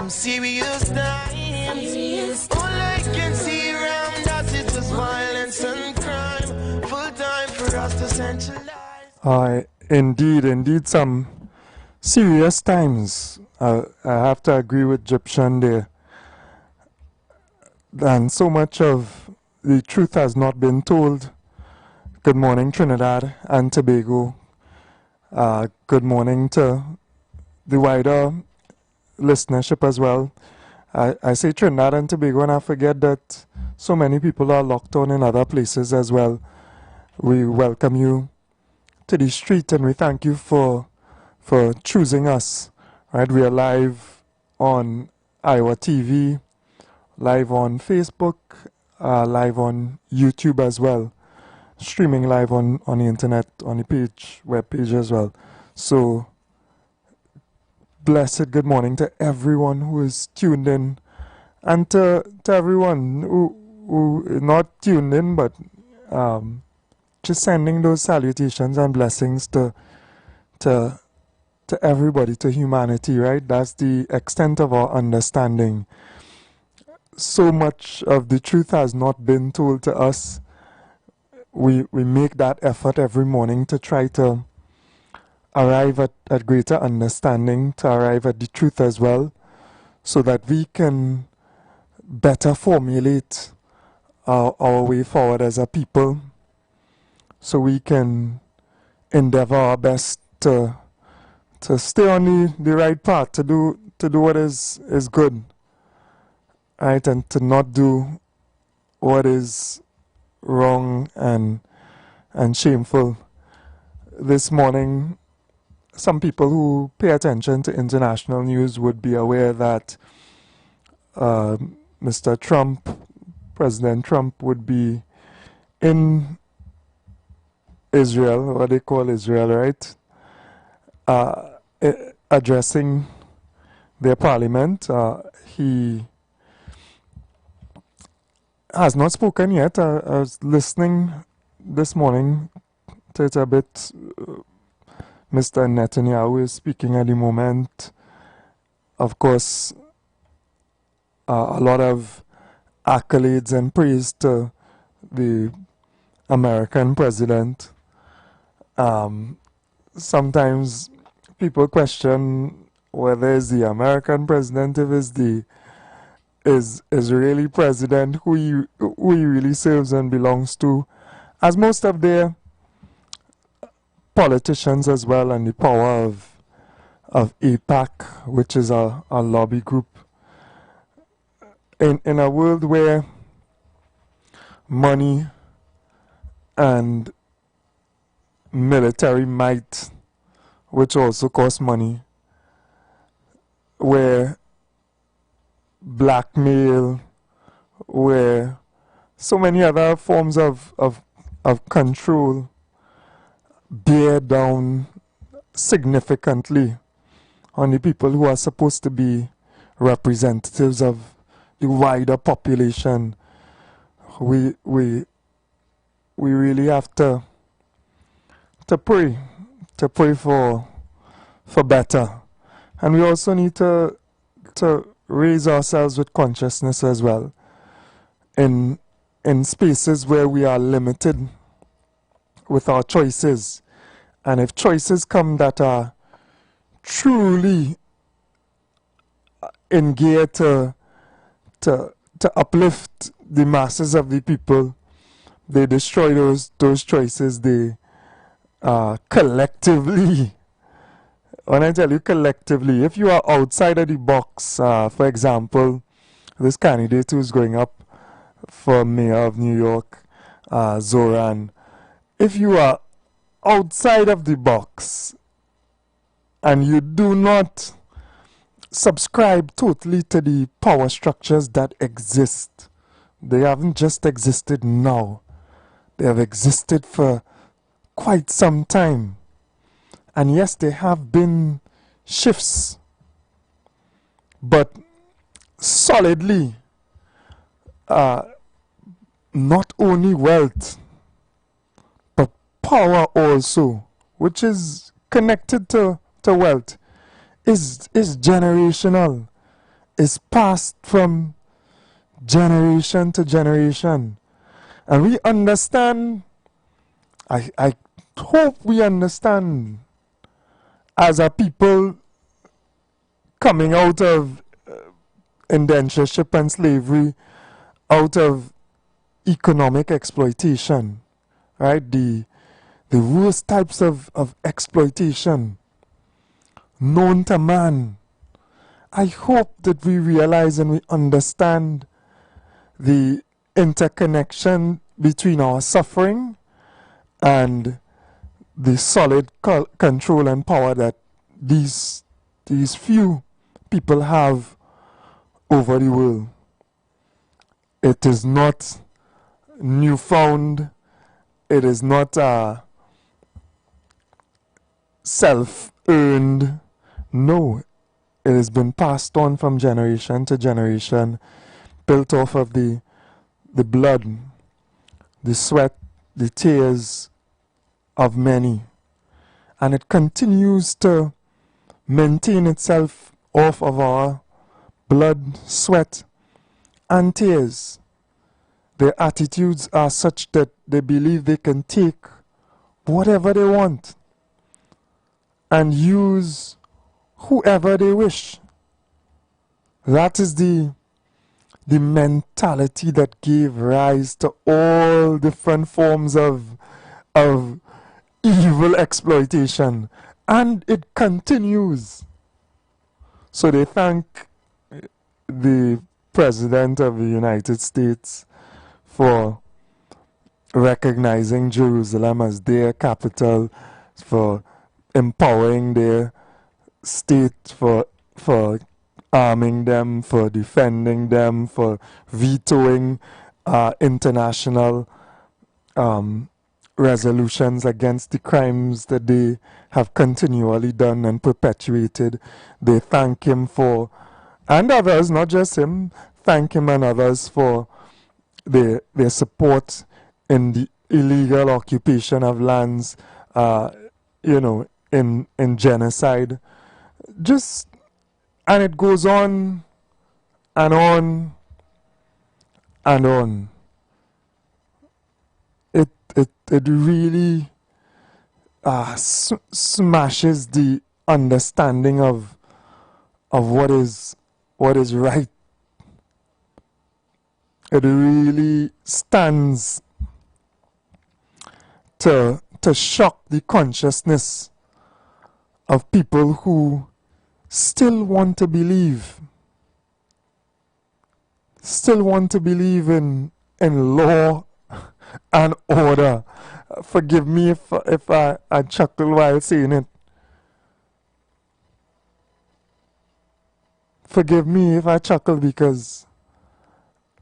some serious times. All I can see around us is just violence and crime. Full time for us to centralize. Indeed, some serious times. I have to agree with Egyptian there. And so much of the truth has not been told. Good morning, Trinidad and Tobago. Good morning to the wider listenership as well. I say Trinidad and Tobago, and I forget that so many people are locked on in other places as well. We welcome you to the street, and we thank you for choosing us. Right, we are live on IWER TV, live on Facebook, live on YouTube as well, streaming live on the internet, on the web page as well. So, blessed good morning to everyone who is tuned in, and to everyone who not tuned in, but just sending those salutations and blessings to everybody, to humanity, right? That's the extent of our understanding. So much of the truth has not been told to us. We make that effort every morning to try to arrive at greater understanding, to arrive at the truth as well, so that we can better formulate our way forward as a people, so we can endeavor our best to stay on the right path, to do what is good, right, and to not do what is wrong and shameful. This morning, some people who pay attention to international news would be aware that Mr. Trump, President Trump, would be in Israel, what they call Israel, right? Addressing their parliament. He has not spoken yet. I was listening this morning to it a bit. Mr. Netanyahu is speaking at the moment. Of course, a lot of accolades and praise to the American president. Sometimes people question whether it's the American president, if it's the Israeli president who he really serves and belongs to, as most of their politicians as well, and the power of AIPAC, which is a lobby group. In a world where money and military might, which also costs money, where blackmail, where so many other forms of control bear down significantly on the people who are supposed to be representatives of the wider population, we really have to pray for better. And we also need to raise ourselves with consciousness as well in spaces where we are limited with our choices. And if choices come that are truly in gear to uplift the masses of the people, they destroy those choices. They collectively, when I tell you collectively, if you are outside of the box, for example, this candidate who's going up for mayor of New York, Zoran, if you are outside of the box and you do not subscribe totally to the power structures that exist, they haven't just existed now, they have existed for quite some time. And yes, there have been shifts, but solidly, not only wealth, but power also, which is connected to wealth, is generational. is passed from generation to generation. And we understand, I hope we understand, as a people coming out of indentureship and slavery, out of economic exploitation, right? The worst types of exploitation known to man. I hope that we realize and we understand the interconnection between our suffering and the solid control and power that these few people have over the world. It is not newfound. It is not self-earned. No, it has been passed on from generation to generation, built off of the blood, the sweat, the tears of many. And it continues to maintain itself off of our blood, sweat, and tears. Their attitudes are such that they believe they can take whatever they want and use whoever they wish. That is the mentality that gave rise to all different forms of evil exploitation. And it continues. So they thank the President of the United States for recognizing Jerusalem as their capital, for empowering their state, for arming them, for defending them, for vetoing international resolutions against the crimes that they have continually done and perpetuated. They thank him for, and others, not just him, thank him and others for their support in the illegal occupation of lands, in genocide. And it goes on and on and on. It really smashes the understanding of what is right. It really stands to shock the consciousness of people who still want to believe in law and order. Forgive me if I chuckle while saying it. Forgive me if I chuckle, because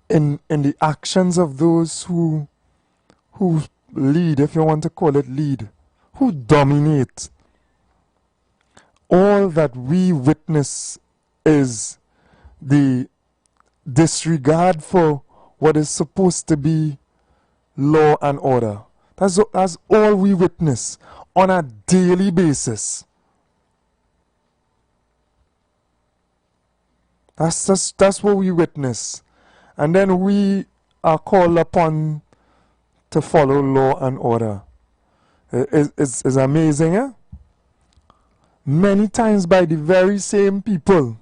in the actions of those who lead, if you want to call it lead, who dominate, all that we witness is the disregard for what is supposed to be law and order. That's all we witness on a daily basis. That's what we witness. And then we are called upon to follow law and order. It's amazing, eh? Many times by the very same people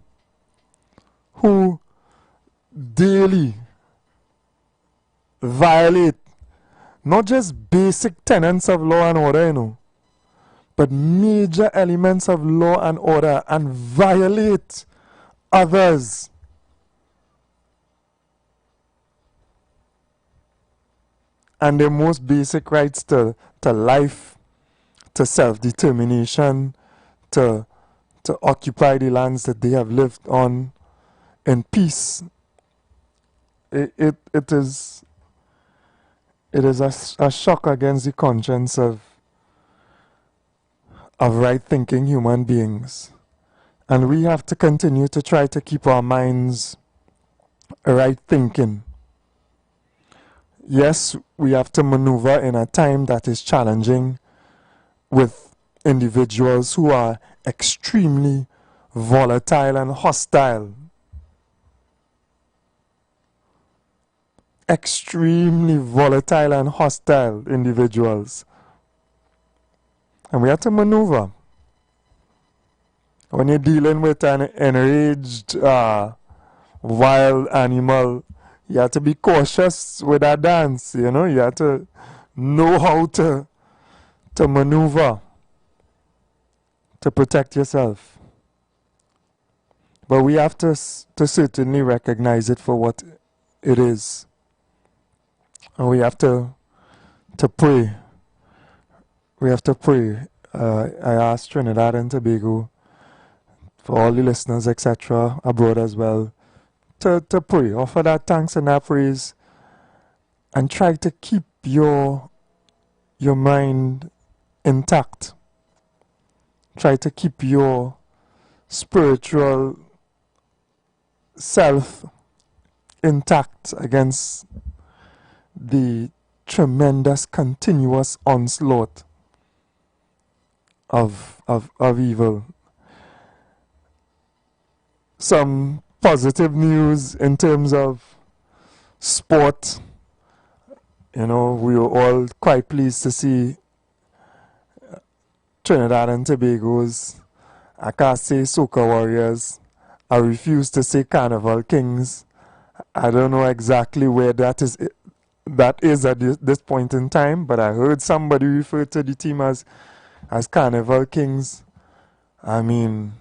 who daily violate not just basic tenets of law and order, but major elements of law and order, and violate others. And their most basic rights to life, to self-determination, to occupy the lands that they have lived on in peace. It is a shock against the conscience of right-thinking human beings. And we have to continue to try to keep our minds right-thinking. Yes, we have to maneuver in a time that is challenging, with individuals who are extremely volatile and hostile extremely volatile and hostile individuals. And we have to maneuver. When you're dealing with an enraged, wild animal, you have to be cautious with that dance, you know. You have to know how to maneuver to protect yourself. But we have to certainly recognize it for what it is. And we have to pray. We have to pray. I asked Trinidad and Tobago, for all the listeners, etc., abroad as well, to pray. Offer that thanks and that praise. And try to keep your mind intact. Try to keep your spiritual self intact against the tremendous continuous onslaught of evil. Some positive news in terms of sport. You know, we were all quite pleased to see Trinidad and Tobago's, I can't say Soca Warriors, I refuse to say Carnival Kings. I don't know exactly where that is at this point in time, but I heard somebody refer to the team as Carnival Kings. I mean,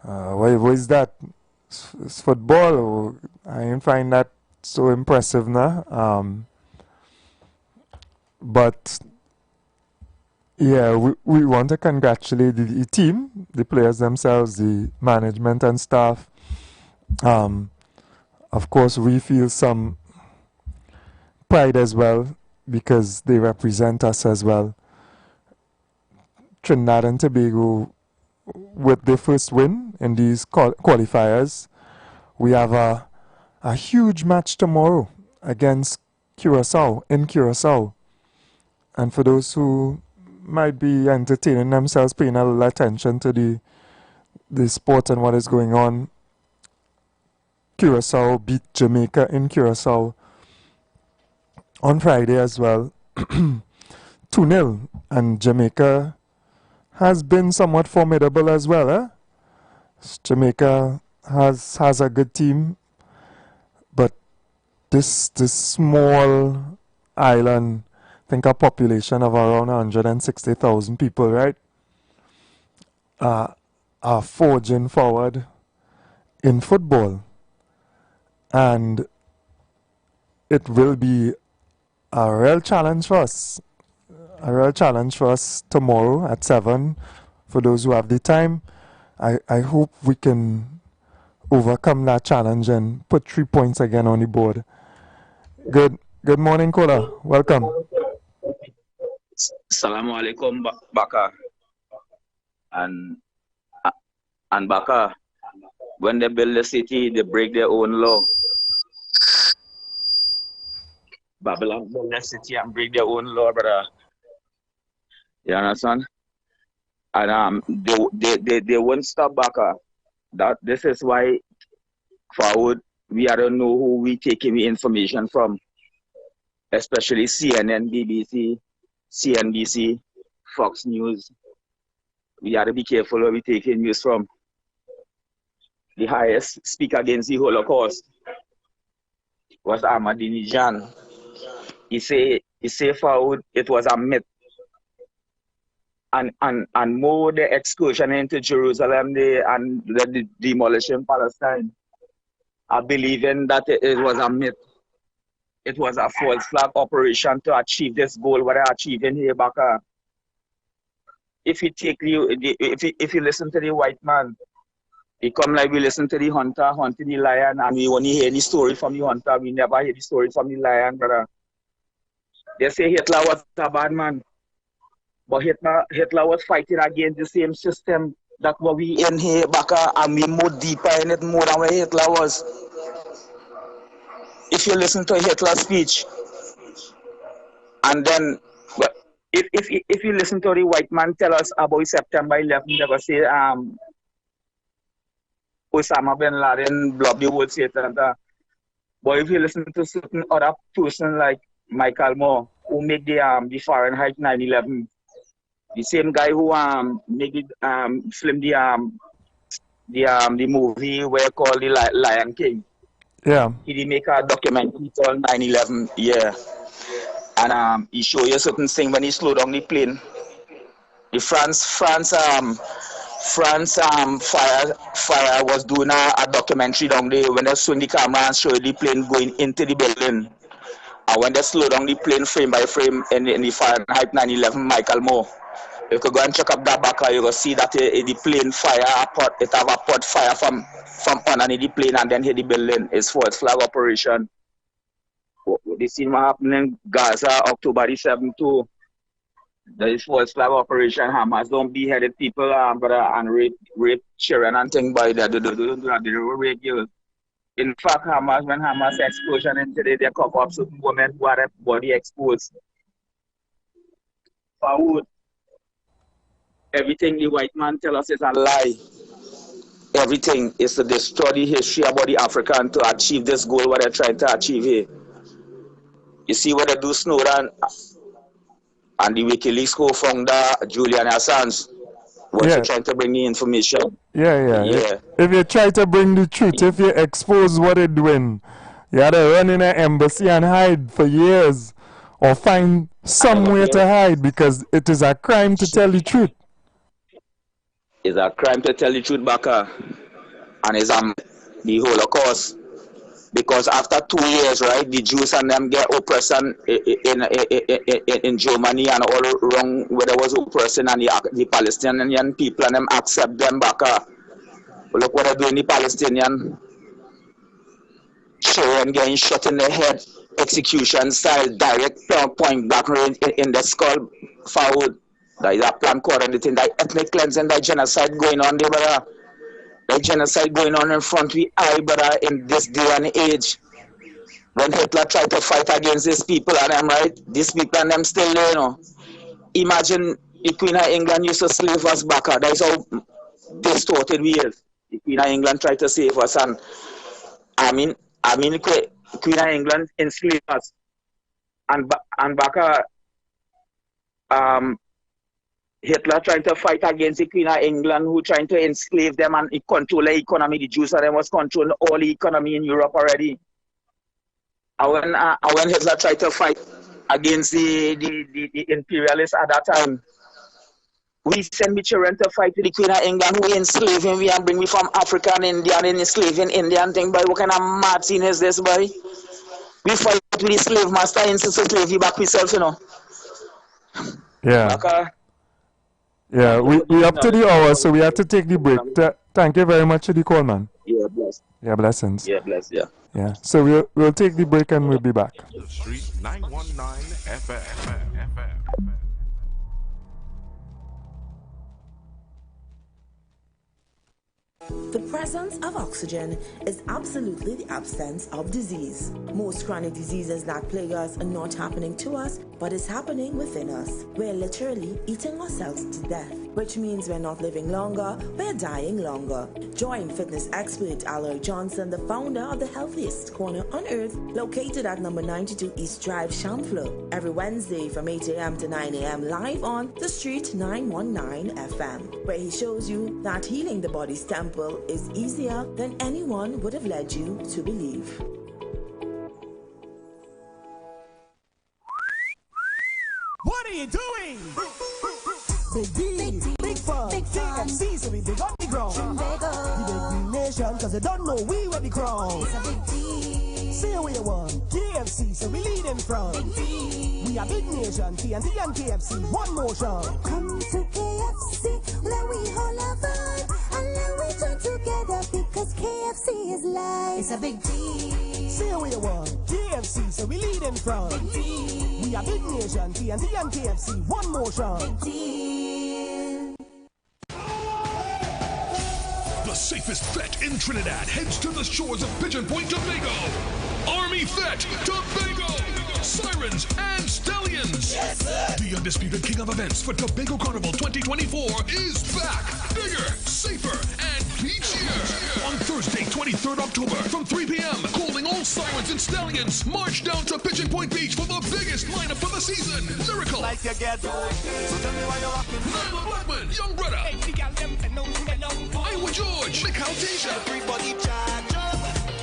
what is that? It's football? Or I didn't find that so impressive now. But yeah, we want to congratulate the team, the players themselves, the management and staff. Of course, we feel some pride as well because they represent us as well. Trinidad and Tobago, with their first win in these qualifiers, we have a huge match tomorrow against Curacao, in Curacao. And for those who might be entertaining themselves, paying a little attention to the sport and what is going on, Curacao beat Jamaica in Curacao on Friday as well, 2-0. And Jamaica has been somewhat formidable as well. Eh? Jamaica has a good team, but this small island, I think a population of around 160,000 people, right, are forging forward in football. And it will be a real challenge for us. A real challenge for us tomorrow at 7. For those who have the time, I hope we can overcome that challenge and put 3 points again on the board. Good morning, Kola. Welcome. Assalamu alaikum, Baka. And Baka, when they build a city, they break their own law. Babylon build a city and break their own law, brother. You understand? And they won't stop, Baka. This is why forward we don't know who we taking the information from, especially CNN, BBC, CNBC, Fox News. We have to be careful where we taking news from. The highest speaker against the Holocaust was Ahmadinejad. He say forward it was a myth. And more the excursion into Jerusalem and the demolition Palestine are believing that it was a myth. It was a false flag operation to achieve this goal. What they're achieving here, Baka. If you listen to the white man, he come like we listen to the hunter hunting the lion, and we only hear the story from the hunter. We never hear the story from the lion, brother. They say Hitler was a bad man, but Hitler was fighting against the same system that what we in here, Baka, and we more deeper in it more than where Hitler was. If you listen to Hitler's speech, and then if you listen to the white man tell us about September 11th, they will say Osama bin Laden blobbed the whole Satan. But if you listen to certain other person like Michael Moore, who made the Fahrenheit 9/11, the same guy who made it film the movie where called the Lion King. Yeah. He did make a documentary called 9/11. Yeah. And he show you certain thing when he slowed down the plane. The France fire was doing a documentary down there when they swing the camera and show the plane going into the building. And when they slow down the plane frame by frame in the Fahrenheit 9/11 Michael Moore, you could go and check up that back, you will see that the plane fire, it have a pot fire from underneath the plane and then hit the building. It's false flag operation. The scene what happened in Gaza, October the 7th too. There is false flag operation. Hamas don't beheaded people and rape children and things by that. They don't do that. They don't rape girls. In fact, when Hamas explosion in today, they cover up certain women who had their body exposed. Forward. Everything the white man tell us is a lie. Everything is to destroy the history about the African to achieve this goal what they're trying to achieve here. You see what they do, Snowden and the WikiLeaks co-founder Julian Assange. What you're trying to bring the information. Yeah. If you try to bring the truth, if you expose what they're doing, you had to run in an embassy and hide for years, or find somewhere to hide because it is a crime to tell the truth. It's a crime to tell the truth, Baka, and it's the Holocaust. Because after 2 years, right, the Jews and them get oppression in Germany and all around where there was oppression, and the Palestinian people and them accept them back. Look what they're doing, the Palestinian children getting shot in the head, execution style, direct point blank in the skull forward. That is a plan coordinating, that ethnic cleansing, that genocide going on there, brother. The genocide going on in front of the eye, brother, in this day and age. When Hitler tried to fight against these people and them, right? These people and them still there, you know. Imagine the Queen of England used to slave us back. That is how distorted we is. The Queen of England tried to save us, and I mean, Queen of England enslaved us. And back Hitler trying to fight against the Queen of England, who trying to enslave them and control the economy. The Jews and them was controlling all the economy in Europe already. And when Hitler tried to fight against the imperialists at that time, we send me children to fight with the Queen of England, who enslaving me and bring me from Africa and India and enslaving India and thing. Boy, what kind of mad scene is this, boy? We fight with the slave master and slave you back ourselves, you know. Yeah. Yeah, we up to the hour, so we have to take the break. Thank you very much for the call, man. Yeah, bless. Yeah, blessings. Yeah, bless, yeah. Yeah, so we'll take the break and we'll be back. The Street 919 FM. The presence of oxygen is absolutely the absence of disease. Most chronic diseases that plague us are not happening to us, but is happening within us. We're literally eating ourselves to death, which means we're not living longer, we're dying longer. Join fitness expert Aloy Johnson, the founder of the healthiest corner on earth, located at number 92 East Drive, Chamfleur, every Wednesday from 8 a.m. to 9 a.m. live on The Street 919 FM, where he shows you that healing the body's temple is easier than anyone would have led you to believe. What are you doing? Big D, big fun, KFC, so we big on the ground. The big nation, cause they don't know we were the crown. Say what you want, KFC, so we lead in front. We are big nation, TNT and KFC, one motion. Come to KFC, let we all have vibe, and let we join together because KFC is life. It's a big D. Say what you want, KFC, so we lead in front. We are big nation, TNT and KFC, one motion. The safest vet in Trinidad heads to the shores of Pigeon Point, Tobago. Army Vet Tobago. Sirens and Stallions. Yes, sir. The undisputed king of events for Tobago Carnival 2024 is back. Bigger, safer, and Beach here. On Thursday, 23rd October, from 3 p.m., calling all Sirens and Stallions, march down to Pigeon Point Beach for the biggest lineup for the season. Lyrical. Like you get. So tell me why you're walking. Nyla Blackman, Young Brother. IWER George, Mikhaltesia. Everybody charge up.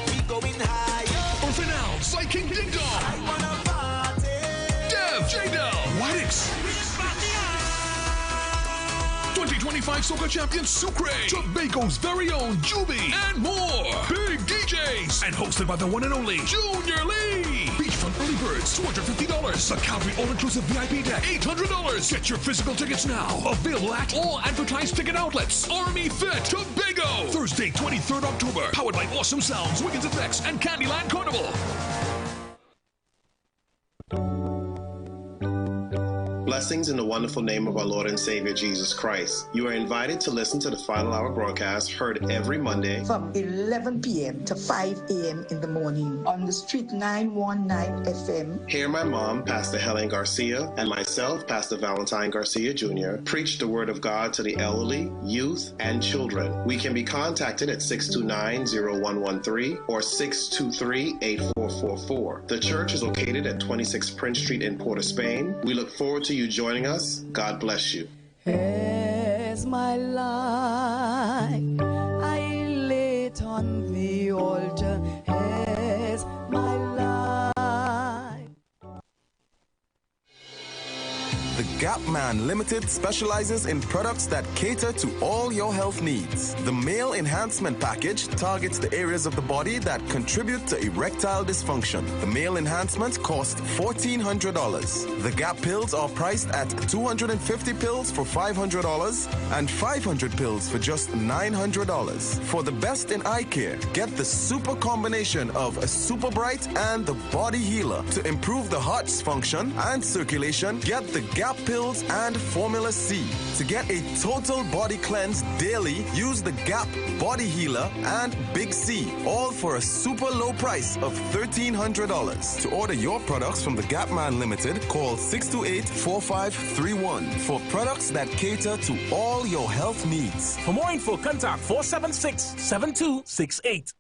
We going higher. Orphanal, Psy King Ding Dong. I wanna party. Dev, J-Del, Whitix. 2025 Soca Champion Sucre, Tobago's very own Juby, and more. Big DJs, and hosted by the one and only Junior Lee. Beachfront early birds, $250. A Calgary all-inclusive VIP deck, $800. Get your physical tickets now. Available at all advertised ticket outlets. Army Fit, Tobago. Thursday, 23rd October. Powered by Awesome Sounds, Wiggins Effects, and Candyland Carnival. Blessings in the wonderful name of our Lord and Savior Jesus Christ. You are invited to listen to the Final Hour broadcast heard every Monday from 11 p.m. to 5 a.m. in the morning on the Street 919 FM. Hear my mom, Pastor Helen Garcia, and myself, Pastor Valentine Garcia Jr., preach the Word of God to the elderly, youth, and children. We can be contacted at 629-0113 or 623-8444. The church is located at 26 Prince Street in Port of Spain. We look forward to you joining us. God bless you. As my life I lay it on the altar, as my life. The Gap Man Limited specializes in products that cater to all your health needs. The Male Enhancement Package targets the areas of the body that contribute to erectile dysfunction. The Male Enhancement costs $1,400. The Gap pills are priced at 250 pills for $500 and 500 pills for just $900. For the best in eye care, get the super combination of a Super Bright and the Body Healer. To improve the heart's function and circulation, get the Gap pills and Formula C. To get a total body cleanse daily, use the Gap Body Healer and Big C, all for a super low price of $1,300. To order your products from the Gap Man Limited, call 628-4531 for products that cater to all your health needs. For more info, contact 476-7268.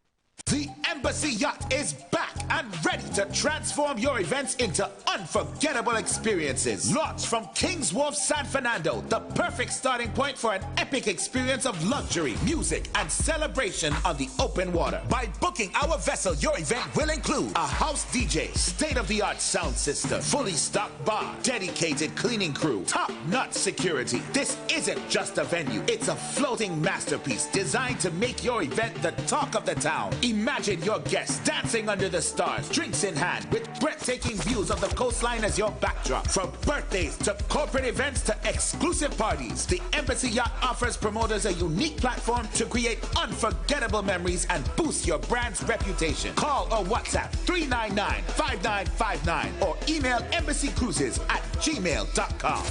The Embassy Yacht is back and ready to transform your events into unforgettable experiences. Launched from Kings Wharf, San Fernando, the perfect starting point for an epic experience of luxury, music, and celebration on the open water. By booking our vessel, your event will include a house DJ, state-of-the-art sound system, fully stocked bar, dedicated cleaning crew, top-notch security. This isn't just a venue, it's a floating masterpiece designed to make your event the talk of the town. Imagine your guests dancing under the stars, drinks in hand, with breathtaking views of the coastline as your backdrop. From birthdays to corporate events to exclusive parties, the Embassy Yacht offers promoters a unique platform to create unforgettable memories and boost your brand's reputation. Call or WhatsApp 399-5959 or email embassycruises@gmail.com.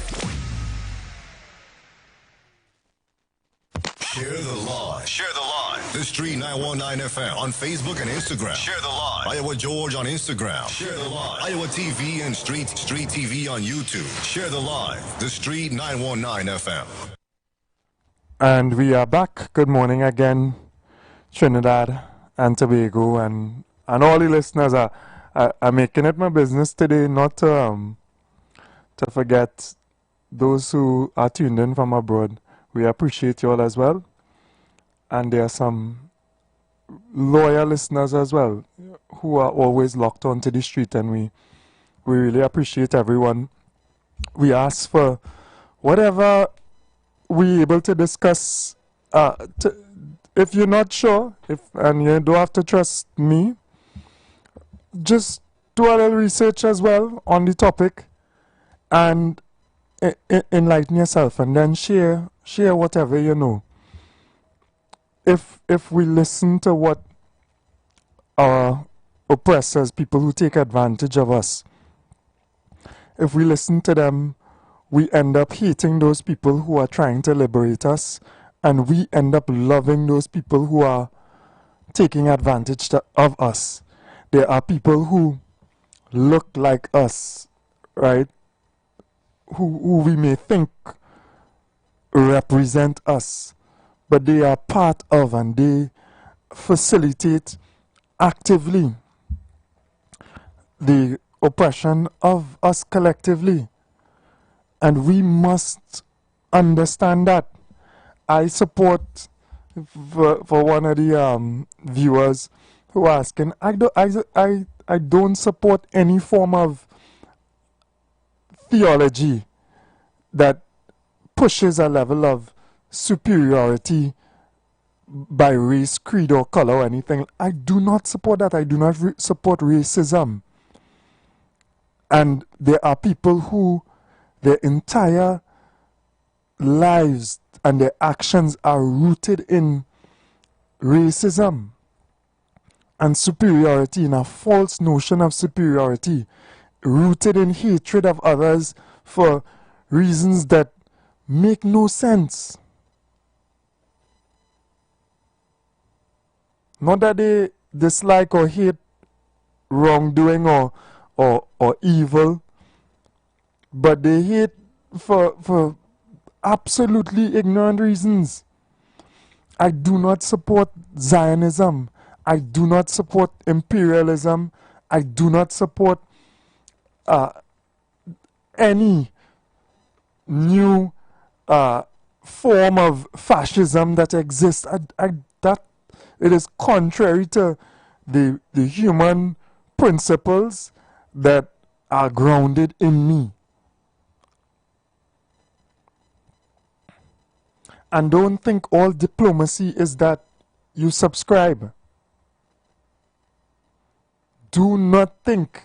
Share the live. Share the live. The Street 919 FM on Facebook and Instagram. Share the live. IWER George on Instagram. Share the live. IWER TV and Street TV on YouTube. Share the live. The Street 919 FM. And we are back. Good morning again, Trinidad and Tobago, and all the listeners are making it my business today not to forget those who are tuned in from abroad. We appreciate you all as well. And there are some loyal listeners as well who are always locked onto the street, and we really appreciate everyone. We ask for whatever we're able to discuss. If you're not sure, and you don't have to trust me, just do a little research as well on the topic and enlighten yourself, and then share whatever you know. If we listen to what our oppressors, people who take advantage of us, if we listen to them, we end up hating those people who are trying to liberate us, and we end up loving those people who are taking advantage of us. There are people who look like us, right? Who we may think represent us, but they are part of and they facilitate actively the oppression of us collectively. And we must understand that. I support, for one of the viewers who are asking, I don't support any form of theology that pushes a level of superiority by race, creed, or color or anything. I do not support that. I do not support racism. And there are people who their entire lives and their actions are rooted in racism and superiority, in a false notion of superiority, rooted in hatred of others for reasons that make no sense. Not that they dislike or hate wrongdoing or evil, but they hate for absolutely ignorant reasons. I do not support Zionism. I do not support imperialism. I do not support any new form of fascism that exists. That it is contrary to the human principles that are grounded in me. And don't think all diplomacy is that you subscribe. Do not think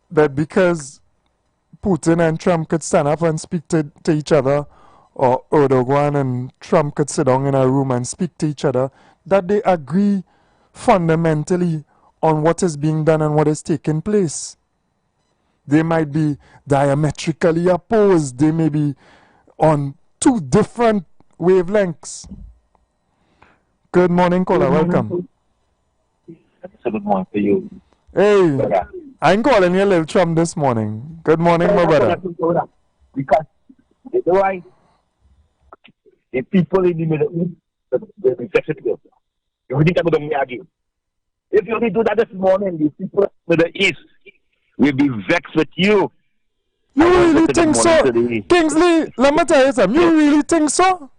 that because Putin and Trump could stand up and speak to each other, or Erdogan and Trump could sit down in a room and speak to each other, that they agree fundamentally on what is being done and what is taking place. They might be diametrically opposed. They may be on two different wavelengths. Good morning, caller. Welcome. Good morning to you. Hey, I'm calling you Lil Trump this morning. Good morning, my brother. Because you know why? The people in the Middle East, they'll be vexed with you. You think about them again. If you only do that this morning, the people in the Middle East will be vexed with you. You really think so? Kingsley, let me tell you something. You really think so?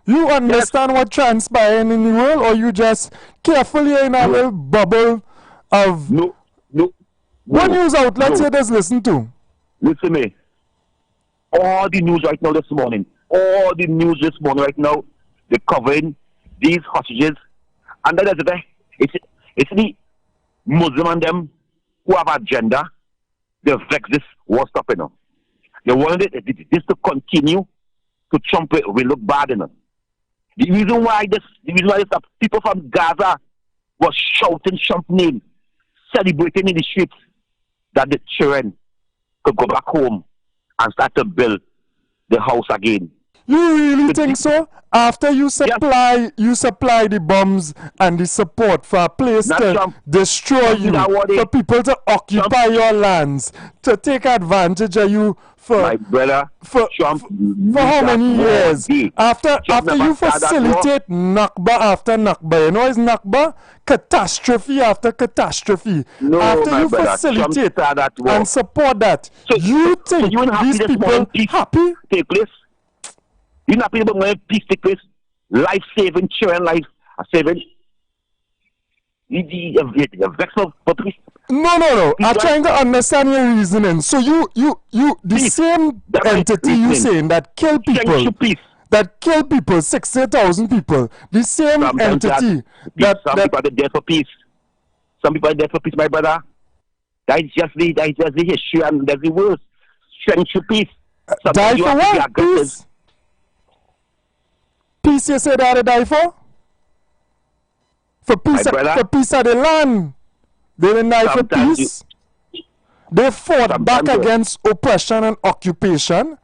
You understand what transpiring in the world, or you just carefully in a little bubble of... No. What news outlets you just listen to? Listen to me. All the news right now this morning, they're covering these hostages. And that is it's the Muslim and them who have agenda. They vex this war stopping them. They wanted this to continue to Trump will look bad enough. The reason why this people from Gaza was shouting Trump's name, celebrating in the streets, that the children could go back home and start to build the house again. You really think so? After you supply the bombs and the support for a place to destroy you, for people to occupy your lands, to take advantage of you for my brother, for how many years? After you facilitate Nakba after Nakba, you know it's Nakba? Catastrophe after catastrophe. No, after you facilitate and support that, so you think these people happy? Take place? You're not able to peace take place, life saving, children life saving. No. I'm trying to understand your reasoning. So the same entity you saying that kill people, 60,000 people, the same entity that some people are dead for peace. Some people are dead for peace, my brother. That is just the history, and that's the worst. Strength to peace. Die for what? Peace? Peace you say that they die for? For peace of the land. They didn't die for peace. They fought back against oppression and occupation,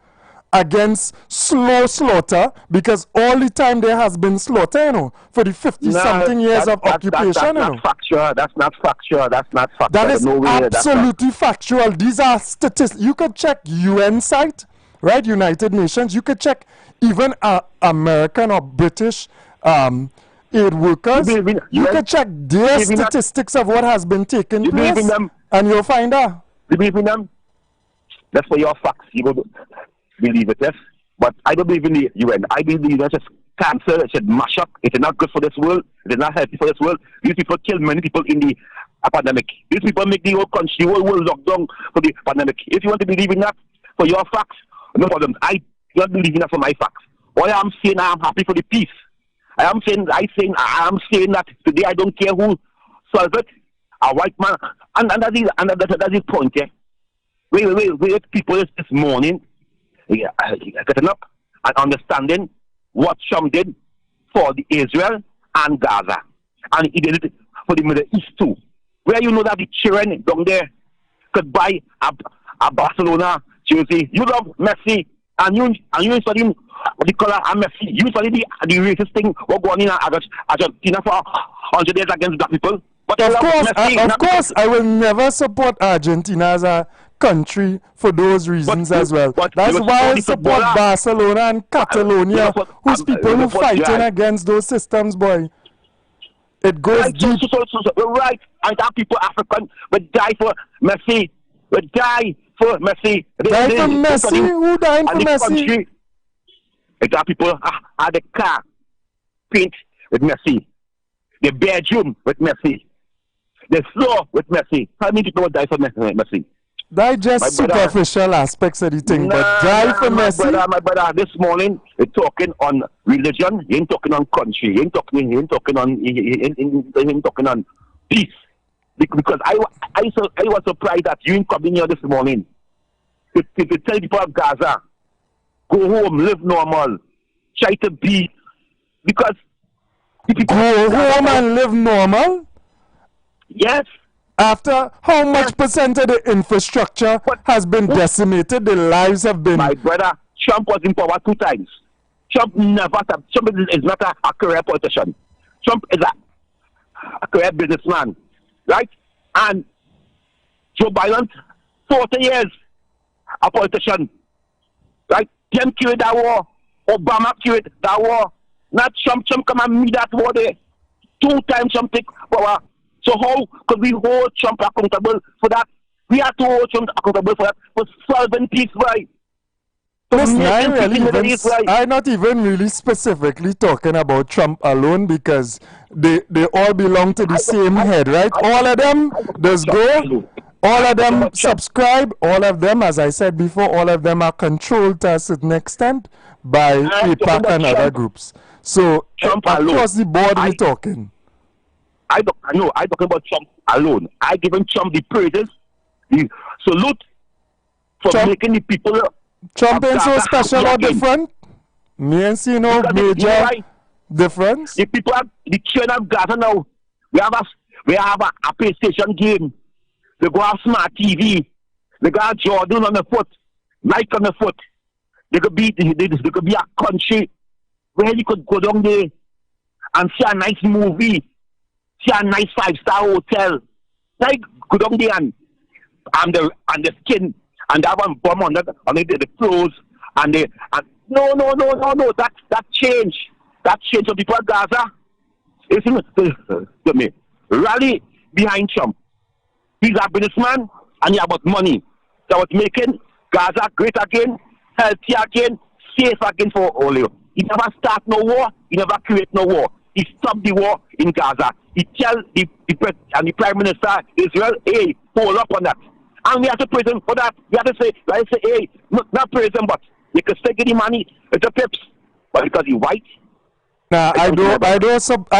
against slow slaughter, because all the time there has been slaughter, you know, for the 50-something years of occupation. That's not factual. That is absolutely factual. These are statistics. You can check UN site right? United Nations. You could check even American or British aid workers. You could check their statistics of what has been taking place, and you'll find out. You believe in them? That's for your facts. You will believe it, yes. But I don't believe in the UN. I believe that's just cancer. It should mash up. It is not good for this world. It is not healthy for this world. These people kill many people in the pandemic. These people make the whole country, the whole world locked down for the pandemic. If you want to believe in that for your facts, no problem. I don't believe in that for my facts. All I am saying, I am happy for the peace. I am saying that today I don't care who solves it. A white man, and that's his point, yeah. Wait, people this morning, getting up and understanding what Trump did for the Israel and Gaza, and he did it for the Middle East too. Where you know that the children down there could buy a Barcelona jersey. You love Messi, and you studying what the color of Messi. You study the racist thing what going in Argentina for 100 years against black people. But of course, I will never support Argentina as a country for those reasons as well. That's why I support Barcelona and Catalonia, whose people who fighting against those systems, boy. It goes deep. Right, and that people African would die for Messi. Would die for Messi. Die for Messi? Who died for Messi? That people had the car paint with Messi. The bedroom with Messi. The floor with Messi. How many people would die for Messi? That just superficial aspects of the thing, but die for Messi. My brother, this morning, you're talking on religion, you ain't talking on country, you ain't talking on peace. Because I was surprised that you ain't coming here this morning to tell people of Gaza, go home, live normal, try to be, because go home and live normal? Yes. After how much percent of the infrastructure has been decimated, the lives have been... My brother, Trump was in power 2 times. Trump is not a career politician. Trump is a career businessman, right? And Joe Biden, 40 years, a politician, right? Them carried that war. Obama carried that war. Not Trump. Trump come and meet that war there. 2 times Trump take power. So how could we hold Trump accountable for that? We have to hold Trump accountable for that, for solving peace, right? Listen, I'm not even really specifically talking about Trump alone, because they all belong to the same head, right? All of them does go, all of them subscribe, all of them, as I said before, all of them are controlled to a certain extent by AIPAC and other groups. So across the board we're talking. I talking about Trump alone. I give him Trump the praises, the salute for making the people. Trump ain't so special or different. Me ain't see no major difference. The people have the children of Gaza now. We have a PlayStation game. They go have smart TV. They got Jordan on the foot, Nike on the foot. They could be a country where you could go down there and see a nice movie. See a nice 5-star hotel. Like go down there and the skin and that one bomb on the clothes and no. That change. That change of people of Gaza. Listen to me. Rally behind Trump. He's a businessman and he about money. That was making Gaza great again, healthy again, safe again for all of you. He never start no war, he never create no war. He stopped the war in Gaza. He tell the Prime Minister Israel, hey, hold up on that. And we have to praise him for that. We have to say, hey, not praise him, but you can still get the money. It's a pips. But because he's white. Nah, I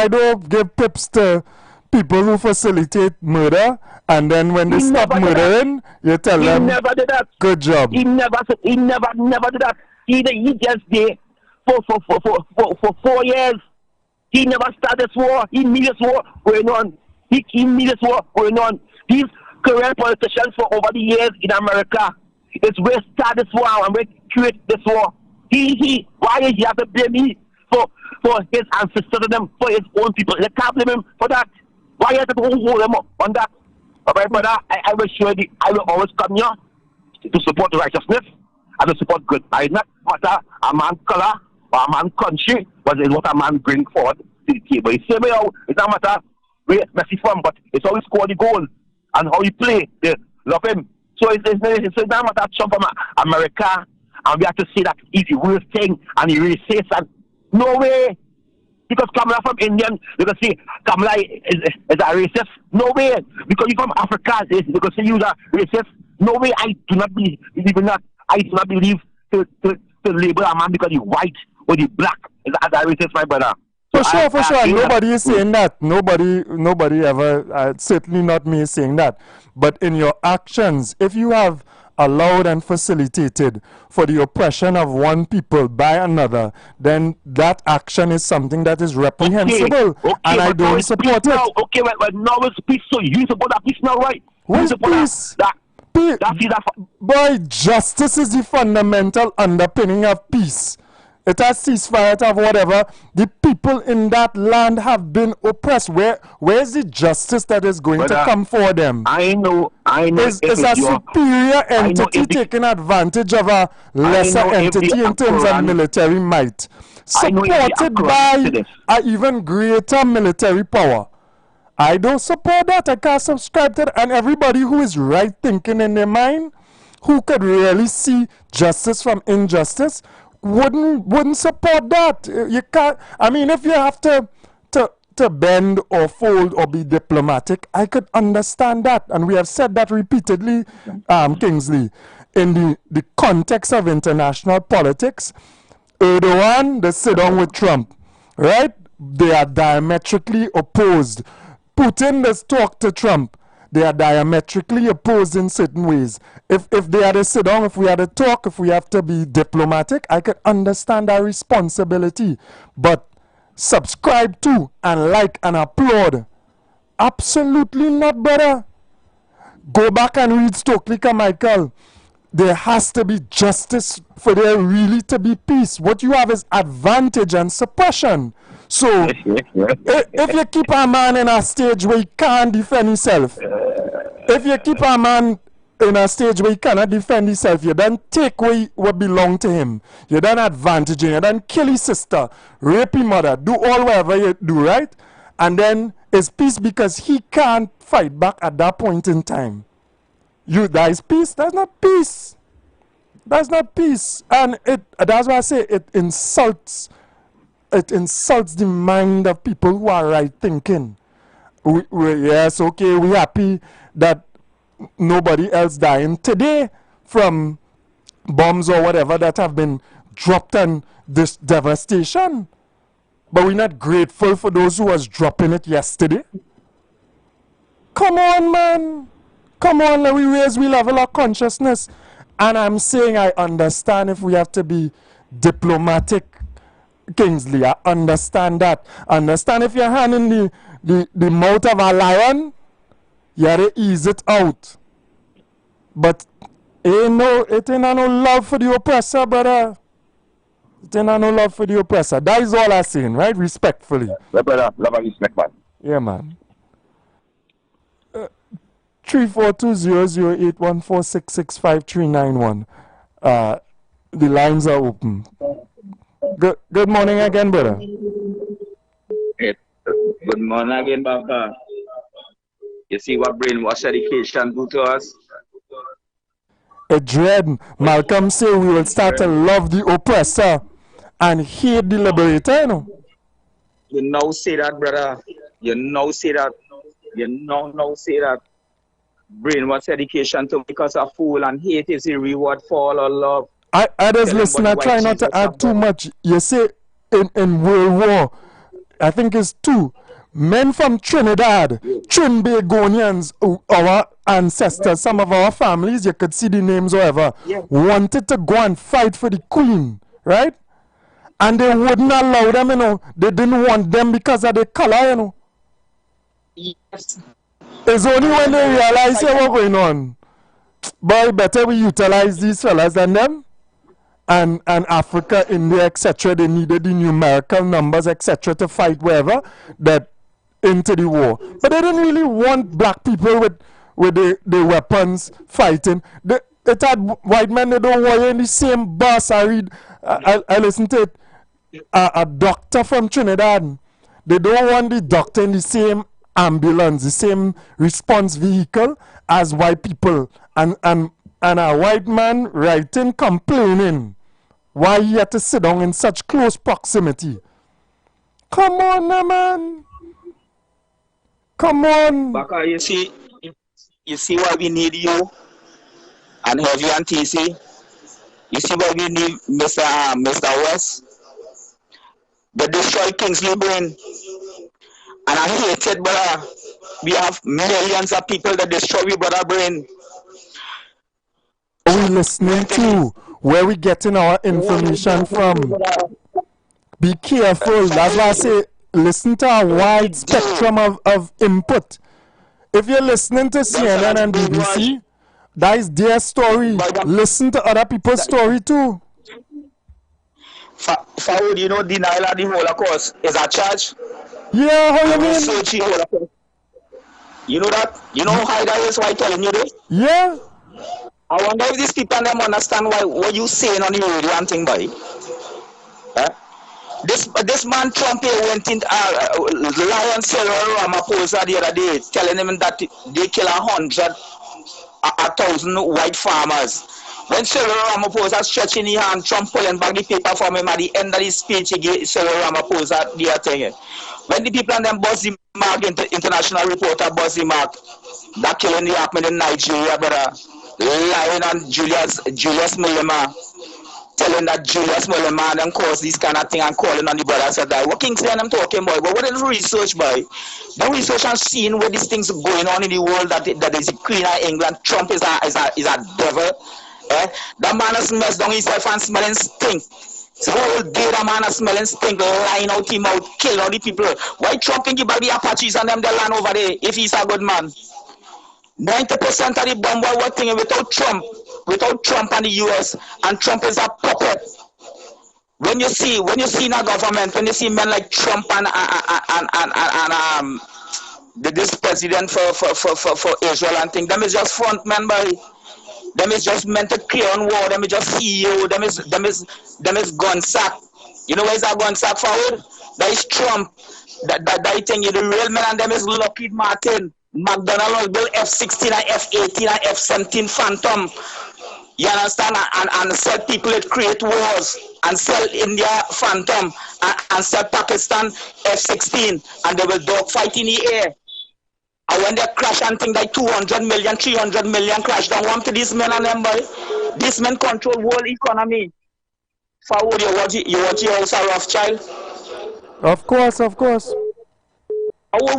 don't give pips to people who facilitate murder, and then when they stop murdering, you tell them, never did that. Good job. He never did that. He just did for 4 years. He never started this war. He knew this war going on. He knew this war going on. These career politicians for over the years in America, it's where start this war and where create this war. Why he have to blame me for his ancestors and them, for his own people? They can't blame him for that. Why you have to hold him on that? But my brother, I will always come here to support righteousness I don't support good. I not matter a man color or a man country, but it's what a man bring forward to the table. It's same way how it don't matter where Messi from, but it's how he score the goal and how he play. They love him. So it's not matter Trump from America, and we have to say that he's the worst thing and he racist. And no way. Because Kamala from Indian, you can see Kamala is a racist. No way. Because you're from Africa, you can see you're a racist. No way. I do not believe in that. I do not believe to label a man because he's white or he's black as a racist, my brother. For sure. Nobody is saying that. Nobody ever, certainly not me saying that. But in your actions, if you have allowed and facilitated for the oppression of one people by another, then that action is something that is reprehensible. Okay, and I don't support it. Okay, but now it's peace, so you support that peace now, right? What is peace? Boy, justice is the fundamental underpinning of peace. It has ceasefire, it have whatever. The people in that land have been oppressed. Where's the justice that is going to come for them? I know. Is a superior entity taking advantage of a lesser entity in terms of military might, supported by an even greater military power? I don't support that. I can't subscribe to that. And everybody who is right thinking in their mind, who could really see justice from injustice, wouldn't support that. You can't. I mean, if you have to bend or fold or be diplomatic, I could understand that, and we have said that repeatedly, Kingsley, in the context of international politics. Erdogan, they sit down with Trump, right? They are diametrically opposed. Putin does talk to Trump. They are diametrically opposed in certain ways. If they had to sit down, if we had to talk, if we have to be diplomatic, I could understand our responsibility. But subscribe to and like and applaud, absolutely not, brother. Go back and read Stokely Carmichael. There has to be justice for there really to be peace. What you have is advantage and suppression. So, if you keep a man in a stage where he can't defend himself, if you keep a man in a stage where he cannot defend himself, you then take what belong to him. You then advantage him. You then kill his sister, rape his mother, do all whatever you do, right? And then it's peace because he can't fight back at that point in time. That is peace. That's not peace. That's not peace. And that's why I say it insults the mind of people who are right thinking. Yes, okay, we're happy that nobody else dying today from bombs or whatever that have been dropped on this devastation. But we're not grateful for those who was dropping it yesterday. Come on, man. Come on, let me raise we level of consciousness. And I'm saying I understand if we have to be diplomatic, Kingsley. I understand that. Understand if you're handing the mouth of a lion, you have to ease it out. But it ain't no love for the oppressor, brother. It ain't no love for the oppressor. That is all I'm saying, right? Respectfully. Yeah, brother. Love and respect, man. Yeah, man. 342-00814665391. The lines are open. Good morning again, brother. Good morning again, Baba. You see what brainwash education do to us? A dread. Malcolm say we will start to love the oppressor and hate the liberator, you know? You now say that, brother. You now say that. You now say that. Brainwash education to make us a fool, and hate is the reward for all our love. I just listen, I try not to add too much. You say in World War, I think it's 2, men from Trinidad, Trinbagonians, our ancestors, some of our families, you could see the names or whatever, wanted to go and fight for the Queen, right? And they wouldn't allow them, you know. They didn't want them because of their color, you know. Yes. It's only when they realize what's going on. Boy, better we utilize these fellas than them. And Africa, India, etc. They needed the numerical numbers, etc. to fight wherever that into the war. But they didn't really want black people with the weapons fighting. It had white men, they don't want you in the same bus. I read, I listen to it. A doctor from Trinidad, they don't want the doctor in the same ambulance, the same response vehicle as white people. And a white man writing, complaining why he had to sit down in such close proximity. Come on, now, man. Come on. Baka, you see why we need you and Heavy and TC. You see why we need Mr. West. They destroy Kingsley Brain. And I hate it, brother. We have millions of people that destroy we brother brain. Are we listening to? Where we getting our information from? Be careful. That's why I say listen to a wide spectrum of input. If you're listening to CNN and BBC, that is their story. Listen to other people's story too. Forward, you know, denial of the Holocaust is a charge. Yeah, how you mean? You know that? You know how that is? Why I'm telling you this? Yeah. I wonder if these people them understand what you saying on the radio and thing, boy. This man Trump here went in Lion Cyril Ramaphosa the other day, telling him that they kill 1,000 white farmers. When Cyril Ramaphosa stretching his hand, Trump pulling back the paper from him at the end of his speech, he gave Cyril Ramaphosa the thing. When the people and them buzz the mark, international reporter buzz the mark, that killing the happened in Nigeria, brother. Lying on Julius Malema, telling that Julius Malema and them cause this kind of thing and calling on the brothers of that. What Kingsley and them talking about? But what is research, boy? The research and seeing where these things are going on in the world, that is the Queen of England. Trump is a devil. That man has messed down himself and smelling stink. So whole day that man has smelling stink, lying out him out, killing all the people. Why Trump can give back the Apaches and them the land over there if he's a good man? 90% of the bomb war working without Trump and the US, and Trump is a puppet. When you see in a government, when you see men like Trump and this president for Israel and things, them is just front men, boy. Them is just meant to clear on war. Them is just CEO. Them is gun sack. You know where is that gun sack forward? That is Trump. That thing. The real men and them is Lockheed Martin, McDonnell build F-16 and F-18 and F-17 Phantom. You understand? And sell people that create wars, and sell India Phantom, and sell Pakistan F-16, and they will dogfight in the air. And when they crash and think like 200 million, 300 million crash down, one to these men and them, boy. These men control world economy. Forward, you watch your house a rough child. Of course. What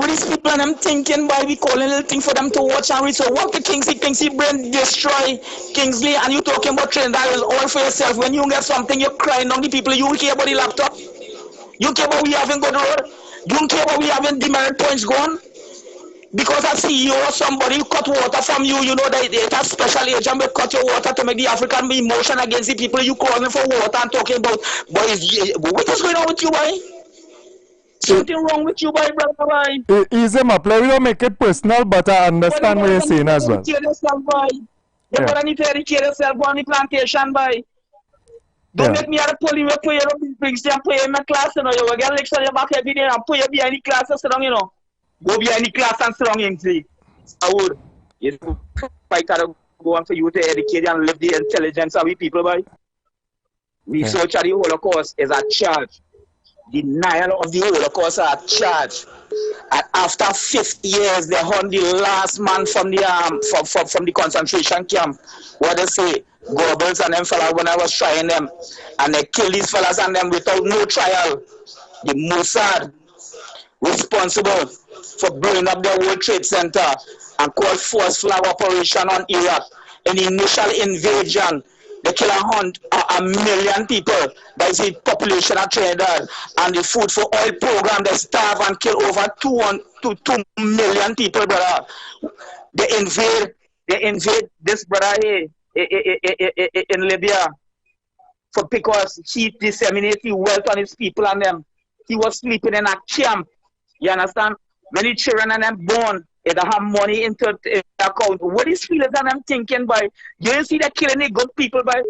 these people and them thinking, boy, we calling a little thing for them to watch and read. So what the Kingsley brain destroy Kingsley, and you talking about Trinidad is all for yourself. When you get something, you're crying on the people. You don't care about the laptop. You care about we having good road. You don't care about we having demerit points gone. Because a CEO or somebody cut water from you, you know that it has special agent will cut your water to make the African be emotion against the people you calling for water and talking about. Boys, what is going on with you, boy? Something wrong with you, boy, brother, boy. Easy, my play. We don't make it personal, but I understand what you're saying as well. You better need to educate yourself on the plantation, boy. Don't make me out of pull you up, put your brings and put you in my class, you know. You will get lecture on your back every day and put you behind the class and sit down, you know. Go behind the class and sit down in see. I would. You know, I gotta go on for you to educate and live the intelligence of we people, boy. Research of the Holocaust is a charge. Denial of the Holocaust is a charge. And after 50 years, they hunt the last man from the concentration camp. What they say, Goebbels and them fellas when I was trying them, and they kill these fellas and them without no trial. The Mossad responsible for blowing up the World Trade Center and called force flag operation on Iraq. In the initial invasion, they kill a million people. That is the population of Trinidad. And the Food for Oil program, they starve and kill over 2 million people, brother. They invade this brother here in Libya because he disseminated wealth on his people and them. He was sleeping in a camp. You understand? Many children and them born It have money into the account. What is feelings and I'm thinking, boy? You didn't see that killing the good people, boy?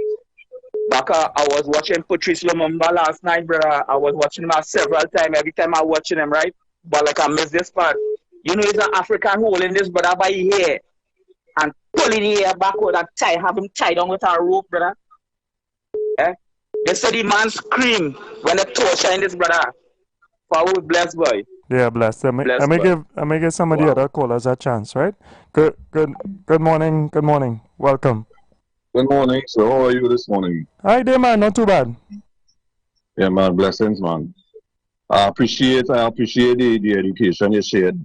Baka, I was watching Patrice Lumumba last night, brother. I was watching him several times. Every time I watching him, right? But like I missed this part. You know, he's an African holding this brother by his hair and pulling his hair backward and have him tied on with a rope, brother. Eh? They said the man screamed when they torture in this brother. For we bless boy. Yeah, bless. I may give some of the other callers a chance, right? Good morning. Good morning. Welcome. Good morning. So how are you this morning? Hi there, man. Not too bad. Yeah, man. Blessings, man. I appreciate the education you shared,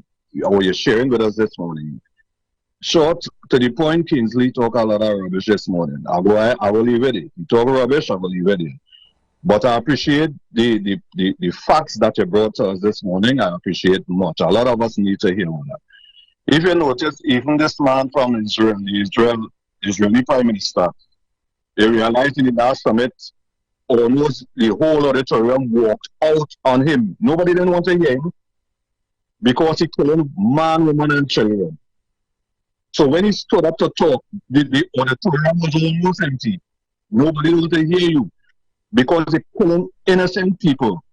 or you're sharing with us this morning. Short to the point, Kingsley talk a lot of rubbish this morning. I will leave it. You talk rubbish, I will leave it. But I appreciate the facts that you brought to us this morning. I appreciate much. A lot of us need to hear that. If you notice, even this man from Israel, the Israeli Prime Minister, they realized in the last summit, almost the whole auditorium walked out on him. Nobody didn't want to hear him because he killed man, woman, and children. So when he stood up to talk, the auditorium was almost empty. Nobody wanted to hear you because they're killing innocent people.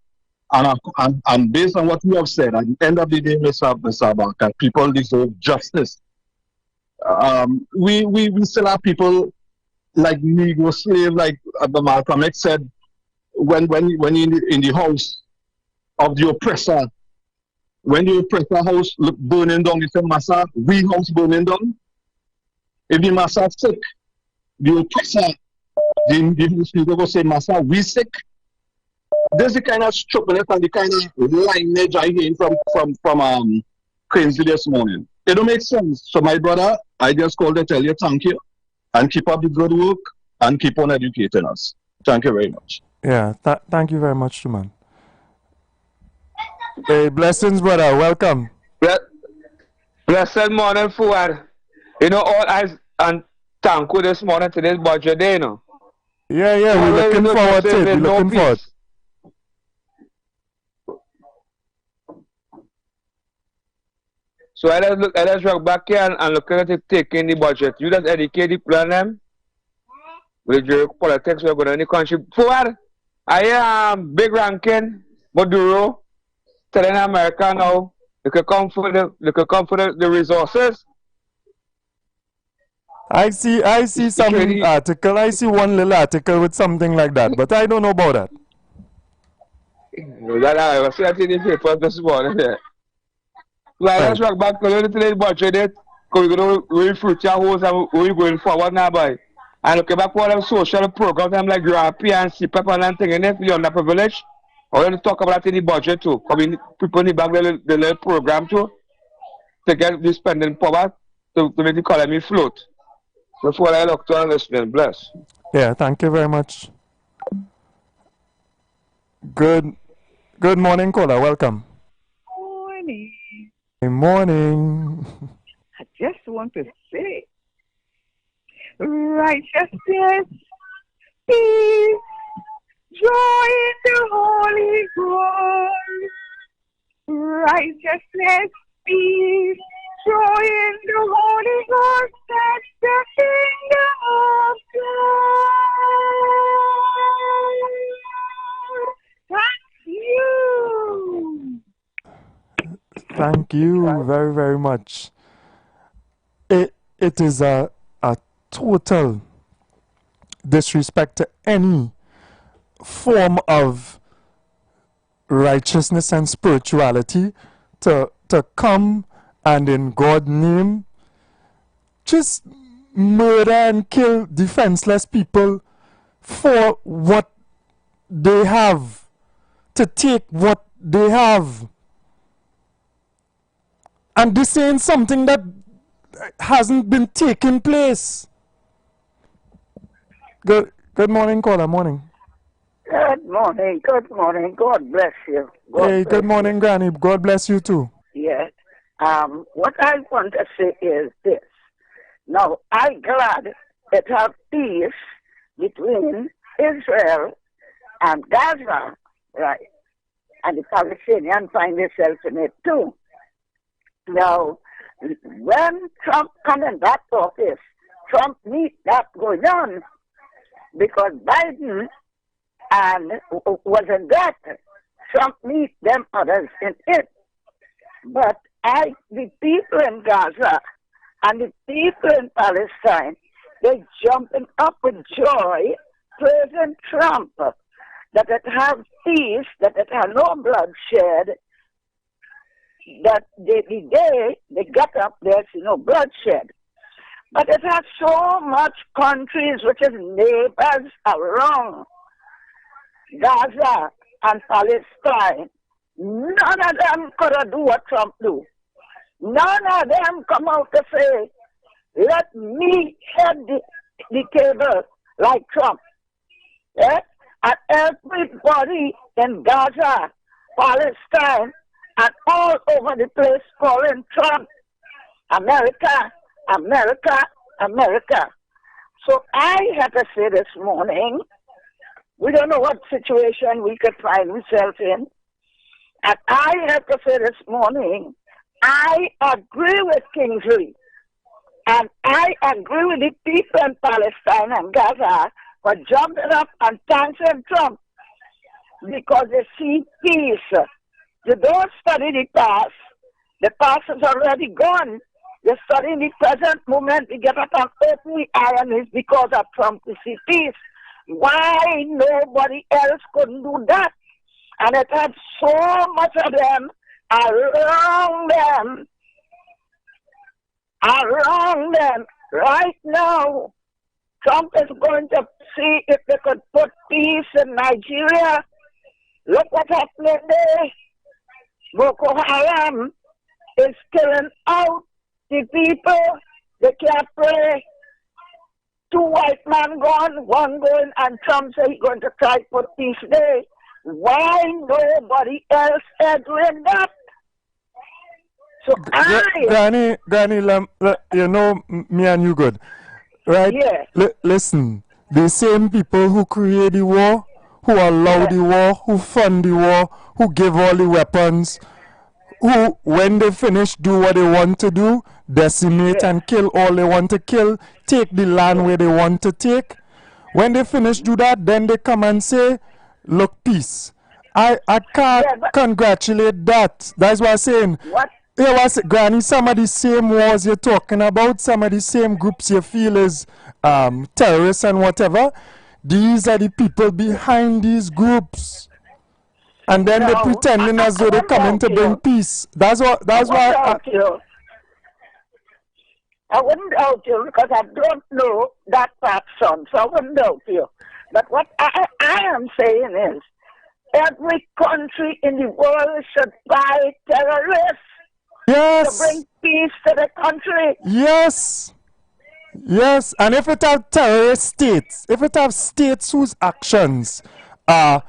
And based on what you have said, at the end of the day, Mr. Barker, people deserve justice. We still have people like Negro slave, like Malcolm X said, when in the house of the oppressor, when the oppressor house burning down, he said, Massa, we house burning down. If the Massa sick, the oppressor, the house people go say, Massa, we sick. There's the kind of stupidness and the kind of lineage I hear from Kingsley this morning. It don't make sense. So my brother, I just called to tell you thank you and keep up the good work and keep on educating us. Thank you very much. Yeah, thank you very much, man. Hey, blessings, brother. Welcome. Blessed morning, Fuad. You know, all eyes and thank you this morning to this budget day, you know. Yeah, we're looking forward to it. We're looking forward. So let's walk back here and look at it, taking the budget. You just educate the plan them. With your politics, we're going to any country. Forward, I am big ranking, Maduro, telling America now, they could come for the resources. I see some article. I see one little article with something like that, but I don't know about that. I was seeing the papers this morning. Well, let's walk back to the budget. Because we're going to refruit your house and we're going forward now, boy. And look back for them social programs, I'm like European and CPAP and thing, and if you're underprivileged, I want to talk about it in the budget too. I mean, people need back the little program too to get the spending power to make the economy float. Before I look to and listening, bless. Yeah, thank you very much. Good morning, caller. Welcome. Morning. Good morning. I just want to say, righteousness, peace, joy in the Holy Ghost. Righteousness, peace, joy in the Holy Ghost. That's the kingdom of God. Thank you. Thank you very, very much. It is a total disrespect to any form of righteousness and spirituality to come and in God's name just murder and kill defenseless people for what they have, to take what they have. And this ain't something that hasn't been taking place. Good morning, caller. Morning. Good morning. God bless you. Good morning, Granny. God bless you too. Yes. What I want to say is this. Now, I'm glad it has peace between Israel and Gaza, right? And the Palestinians find themselves in it too. Now, when Trump come in that office, Trump need that going on because Biden and wasn't that. Trump need them others in it. But the people in Gaza and the people in Palestine, they jumping up with joy, praising Trump, that it have peace, that it have no bloodshed, that the day they get up, there's no bloodshed. But it has so much countries which is neighbors around Gaza and Palestine. None of them could do what Trump do. None of them come out to say, let me head the cable like Trump. Yeah? And everybody in Gaza, Palestine, and all over the place calling Trump, America, America, America. So I had to say this morning, we don't know what situation we could find ourselves in. And I have to say this morning, I agree with Kingsley. And I agree with the people in Palestine and Gaza for jumping up and thanking Trump because they see peace. They don't study the past. The past is already gone. They study the present moment. They get up and open the ironies because of Trump to see peace. Why nobody else couldn't do that? And it had so much of them around them right now. Trump is going to see if they could put peace in Nigeria. Look what's happening there. Boko Haram is killing out the people. They can't pray. 2 white men gone, one going, and Trump said he's going to try to put peace there. Why nobody else is doing that? So Granny, you know me and you good, right? Yeah. Listen, the same people who create the war, who allow the war, who fund the war, who give all the weapons, who, when they finish, do what they want to do, decimate and kill all they want to kill, take the land where they want to take. When they finish do that, then they come and say, look, peace. I can't congratulate that. That's what I'm saying. What? Granny, some of the same wars you're talking about, some of the same groups you feel is terrorists and whatever, these are the people behind these groups. And then they're pretending as though they're coming to bring peace. That's why I wouldn't doubt you because I don't know that part, son, so I wouldn't doubt you. But what I am saying is, every country in the world should fight terrorists. Yes. To bring peace to the country. Yes. Yes. And if it have terrorist states, if it have states whose actions are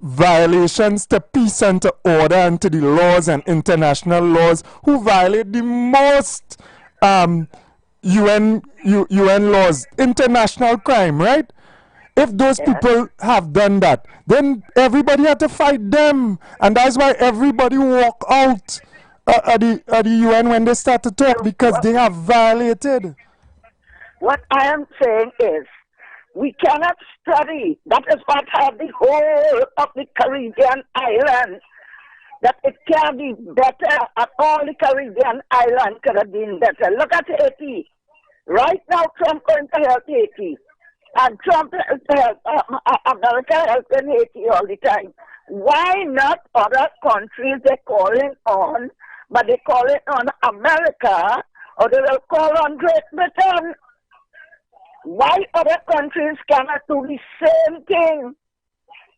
violations to peace and to order and to the laws and international laws, who violate the most UN laws, international crime, right? If those people have done that, then everybody had to fight them. And that's why everybody walk out at the UN when they start to talk, because they have violated. What I am saying is, we cannot study. That is what have the whole of the Caribbean islands. That it can be better, and all the Caribbean islands could have been better. Look at Haiti. Right now, Trump going to help Haiti. And Trump help America helping Haiti all the time. Why not other countries they're calling on, but they call it on America, or they will call on Great Britain? Why other countries cannot do the same thing?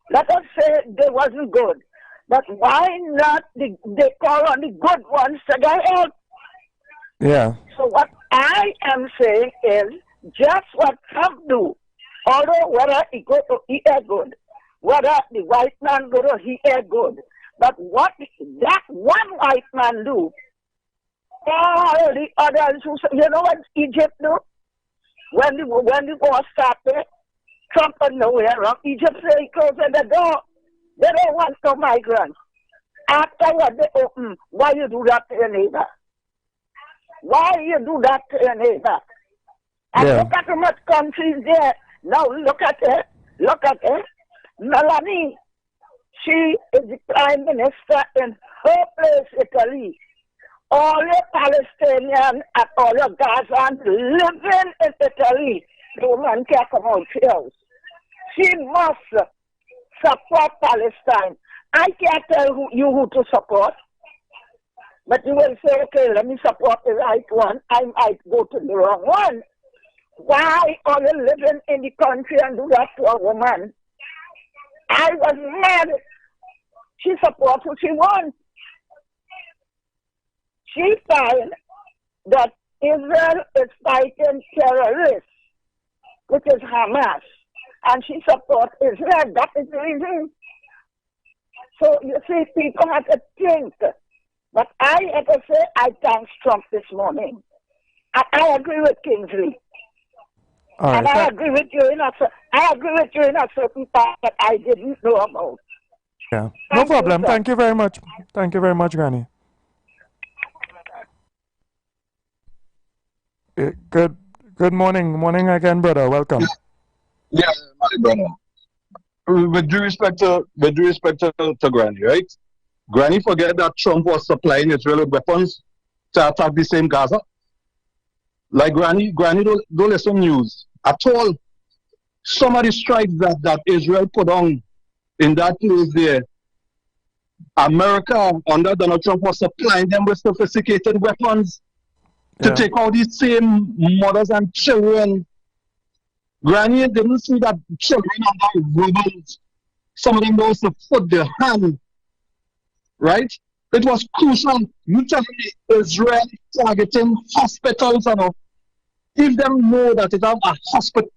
Let us say they wasn't good, but why not they call on the good ones to get help? Yeah. So what I am saying is just what Trump do. Although whether he go to he is good, whether the white man go to he is good, but what that one white man do, all the others who say, you know what Egypt do? When the war started, Trump was nowhere around. Egypt say closing the door. They don't want no migrants. After what they open, why you do that to your neighbor? Why you do that to your neighbor? And look at how much countries there. Now look at it. Look at it. Melanie, she is the prime minister in her place, Italy. All your Palestinians and all your Gazans living in Italy. The woman can't come out here. She must support Palestine. I can't tell you who to support. But you will say, okay, let me support the right one. I might go to the wrong one. Why are you living in the country and do that to a woman? I was mad. She supports who she wants. She finds that Israel is fighting terrorists, which is Hamas, and she supports Israel. That is the reason. So you see, people have to think. But I have to say, I thank Trump this morning. I agree with Kingsley. And I agree with you in a certain part that I didn't know about. Yeah, no problem. Thank you very much. Thank you very much, Granny. Good morning again, brother. Welcome. Yeah, my brother. With due respect to Granny, right? Granny forget that Trump was supplying Israel with weapons to attack the same Gaza. Like Granny don't listen news at all. Some of the strikes that Israel put on in that place there, America under Donald Trump was supplying them with sophisticated weapons to take out these same mothers and children. Granny didn't see that children under weapons. Some of them those to put their hand. Right? It was crucial. You telling me Israel targeting hospitals and all. If them know that it have a hospital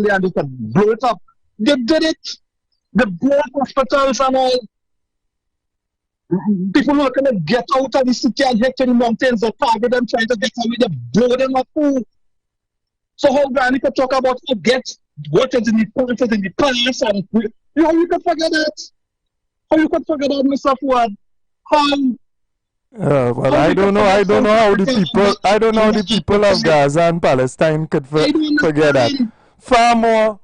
there and they can blow it up, they did it. They blow up hospitals and all. People who are going to get out of the city and head to the mountains, they target them trying to get away, they blow them up too. So how Granny could talk about forget what is in the past and you can forget that. How you could forget that, Mr. Fuad? Well, I don't know how the people of Gaza and Palestine could forget that. Far more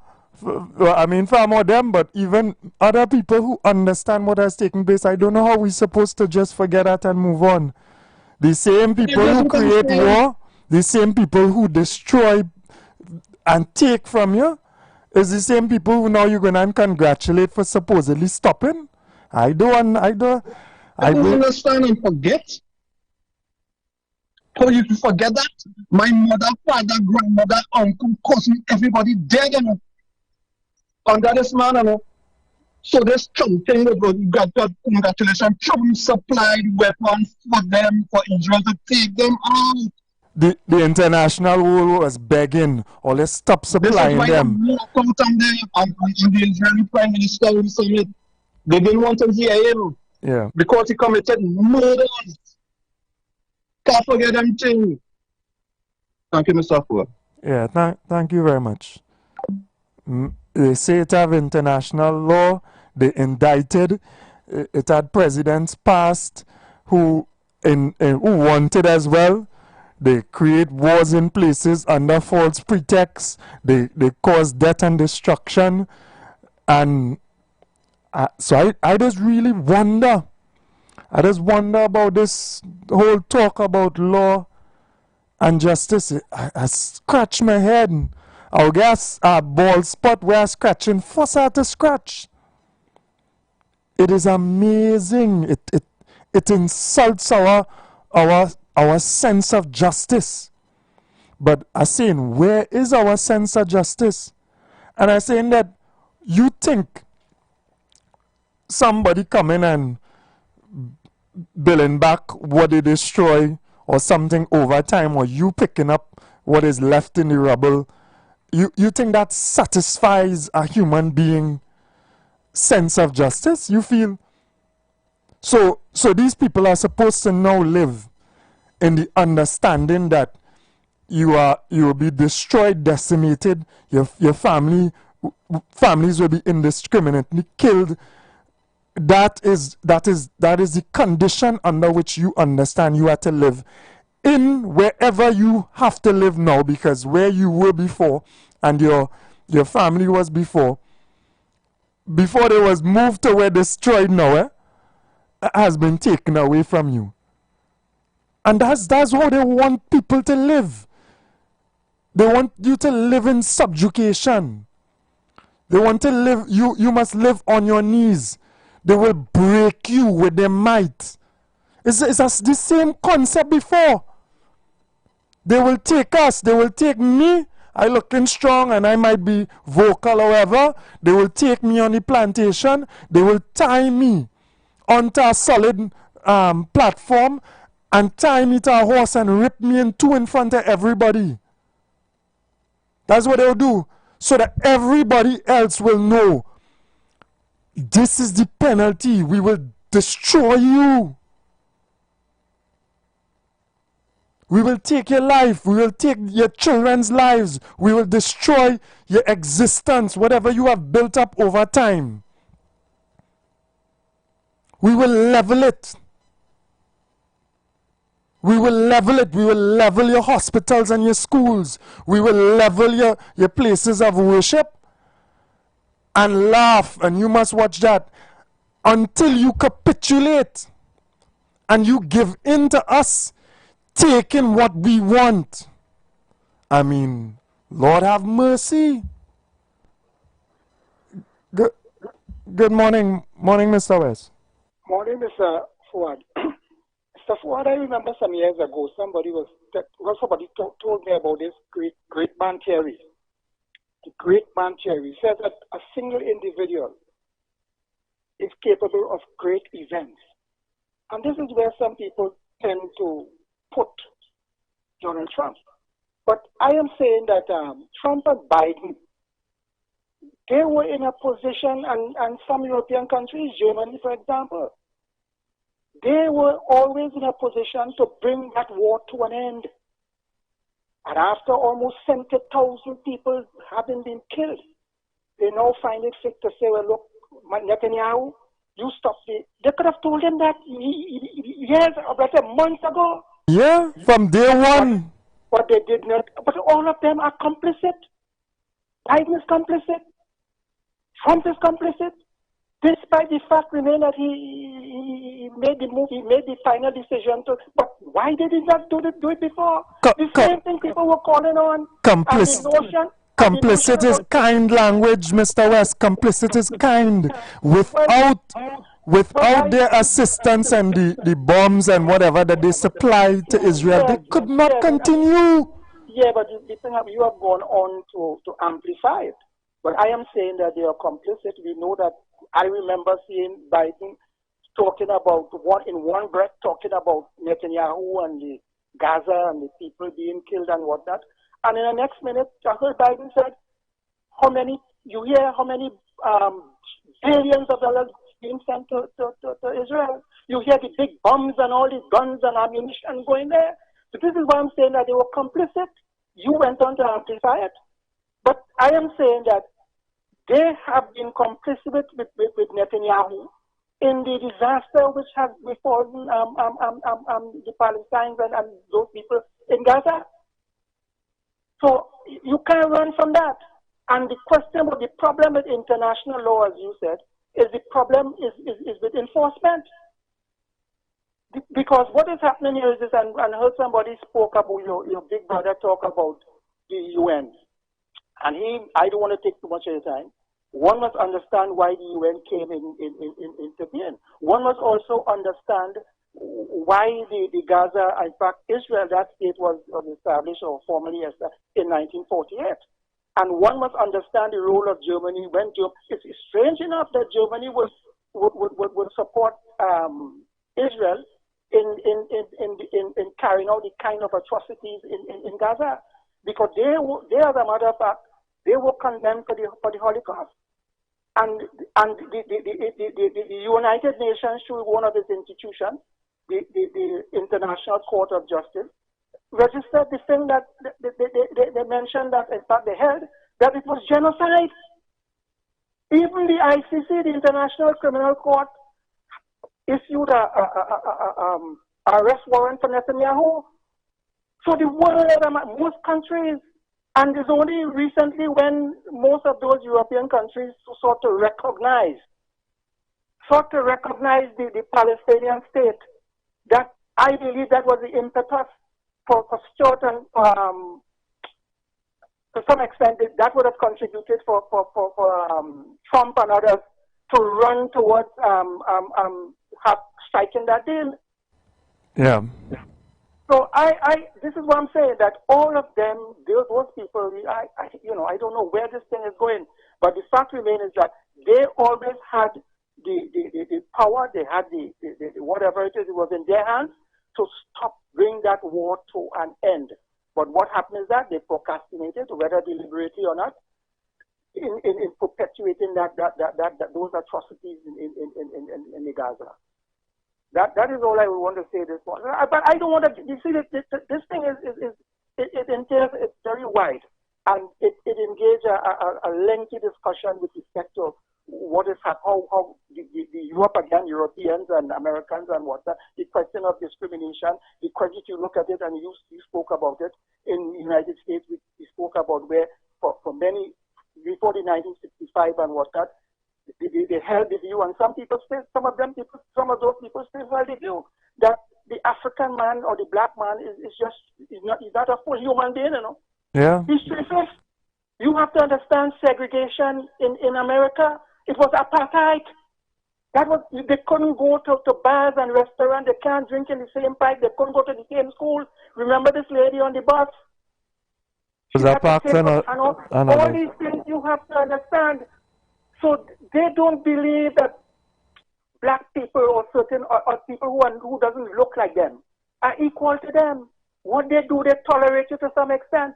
them, but even other people who understand what has taken place, I don't know how we're supposed to just forget that and move on. The same people who create war, the same people who destroy and take from you, is the same people who now you're going to congratulate for supposedly stopping. I don't understand and forget. How you forget that? My mother, father, grandmother, uncle, cousin, everybody dead, you know. Under this man, you know. So this Trump thing, congratulations. Trump supplied weapons for them, for Israel to take them out. The international world was begging, or let's stop supplying them. This is why the Israeli Prime Minister will summit. They didn't want to hear him. Yeah. Because he committed murders. Can't forget them things. Thank you, Mr. Fuad. Yeah, thank you very much. They say it have international law. They indicted. It had presidents passed who wanted as well. They create wars in places under false pretexts. They cause death and destruction. And so I just really wonder. I just wonder about this whole talk about law and justice. I scratch my head. I guess a bald spot where I'm scratching first I had to scratch. It is amazing. It insults our sense of justice. But I'm saying, where is our sense of justice? And I'm saying that you think somebody coming and building back what they destroy or something over time, or you picking up what is left in the rubble, you think that satisfies a human being sense of justice? You feel so these people are supposed to now live in the understanding that you will be destroyed, decimated, your families will be indiscriminately killed, that is the condition under which you understand you are to live in wherever you have to live now, because where you were before and your family was before they was moved to where destroyed now, has been taken away from you. And that's how they want people to live. They want you to live in subjugation. They want to live, you must live on your knees. They will break you with their might. It's the same concept before. They will take us, they will take me. I looking strong and I might be vocal, however. They will take me on the plantation. They will tie me onto a solid platform and tie me to a horse and rip me in two in front of everybody. That's what they'll do. So that everybody else will know this is the penalty. We will destroy you. We will take your life. We will take your children's lives. We will destroy your existence, whatever you have built up over time. We will level it. We will level it. We will level your hospitals and your schools. We will level your places of worship and laugh. And you must watch that until you capitulate and you give in to us taking what we want. I mean, Lord have mercy. Good morning, Mr. West. Morning, Mr. Fuad. Mr. Fuad, I remember some years ago, somebody told me about this great man theory. The great man theory says that a single individual is capable of great events. And this is where some people tend to put Donald Trump. But I am saying that Trump and Biden, they were in a position, and some European countries, Germany for example, they were always in a position to bring that war to an end. And after almost 70,000 people having been killed, they now find it fit to say, well, look, Netanyahu, you stop it. They could have told him that years, about months ago. Yeah, from day one. But they did not. But all of them are complicit. Biden is complicit. Trump is complicit. Despite the fact remain that he made the move, he made the final decision to. But why did he not do it before? The same thing people were calling on. Complicit is kind language, Mr. West. Complicit is kind. Without their assistance and the bombs and whatever that they supply to Israel, they could not continue. Yeah, but the thing you have gone on to amplify it. But I am saying that they are complicit. We know that. I remember seeing Biden talking about in one breath talking about Netanyahu and the Gaza and the people being killed and whatnot. And in the next minute, I heard Biden said, how many billions of dollars being sent to Israel. You hear the big bombs and all these guns and ammunition going there. So this is why I'm saying that they were complicit. You went on to amplify it. But I am saying that they have been complicit with Netanyahu in the disaster which has befallen the Palestinians and those people in Gaza. So you can't run from that. And the question about the problem with international law, as you said, is the problem is with enforcement. Because what is happening here is this, and I heard somebody spoke about your big brother talk about the UN. And I don't want to take too much of your time. One must understand why the UN came intervene. One must also understand why the Gaza, in fact, Israel, that state was established or formally established in 1948. And one must understand the role of Germany when it's strange enough that Germany would support Israel in carrying out the kind of atrocities in Gaza, because they, as a matter of fact, they were condemned for the Holocaust, and the United Nations, through one of its institutions, the International Court of Justice, registered the thing that they mentioned that, in fact, they held that it was genocide. Even the ICC, the International Criminal Court, issued a arrest warrant for Netanyahu. So the world, most countries, and it's only recently when most of those European countries sort to recognize the Palestinian state, that I believe that was the impetus for certain, to some extent, that would have contributed for Trump and others to run towards striking that deal. Yeah. So this is what I'm saying, that all of them, those people, I don't know where this thing is going, but the fact remains is that they always had the power, they had the whatever it is, it was in their hands to bring that war to an end. But what happened is that they procrastinated, whether deliberately or not, in perpetuating those atrocities in the Gaza. That is all I want to say this morning. But I don't want to. You see, this thing it entails, it's very wide, and it engages a lengthy discussion with respect to what is how the Europeans and Americans and what the question of discrimination. The question, you look at it, and you spoke about it in the United States. We spoke about where for many before the 1965 and what that. They held the view, and some of those people still held the view that the African man or the black man is not a full human being, you know. Yeah. He's racist. You have to understand segregation in America. It was apartheid. They couldn't go to bars and restaurants. They can't drink in the same pipe. They couldn't go to the same school. Remember this lady on the bus? Was that all these things you have to understand. So they don't believe that black people or certain or people who doesn't look like them are equal to them. What they do, they tolerate you to some extent.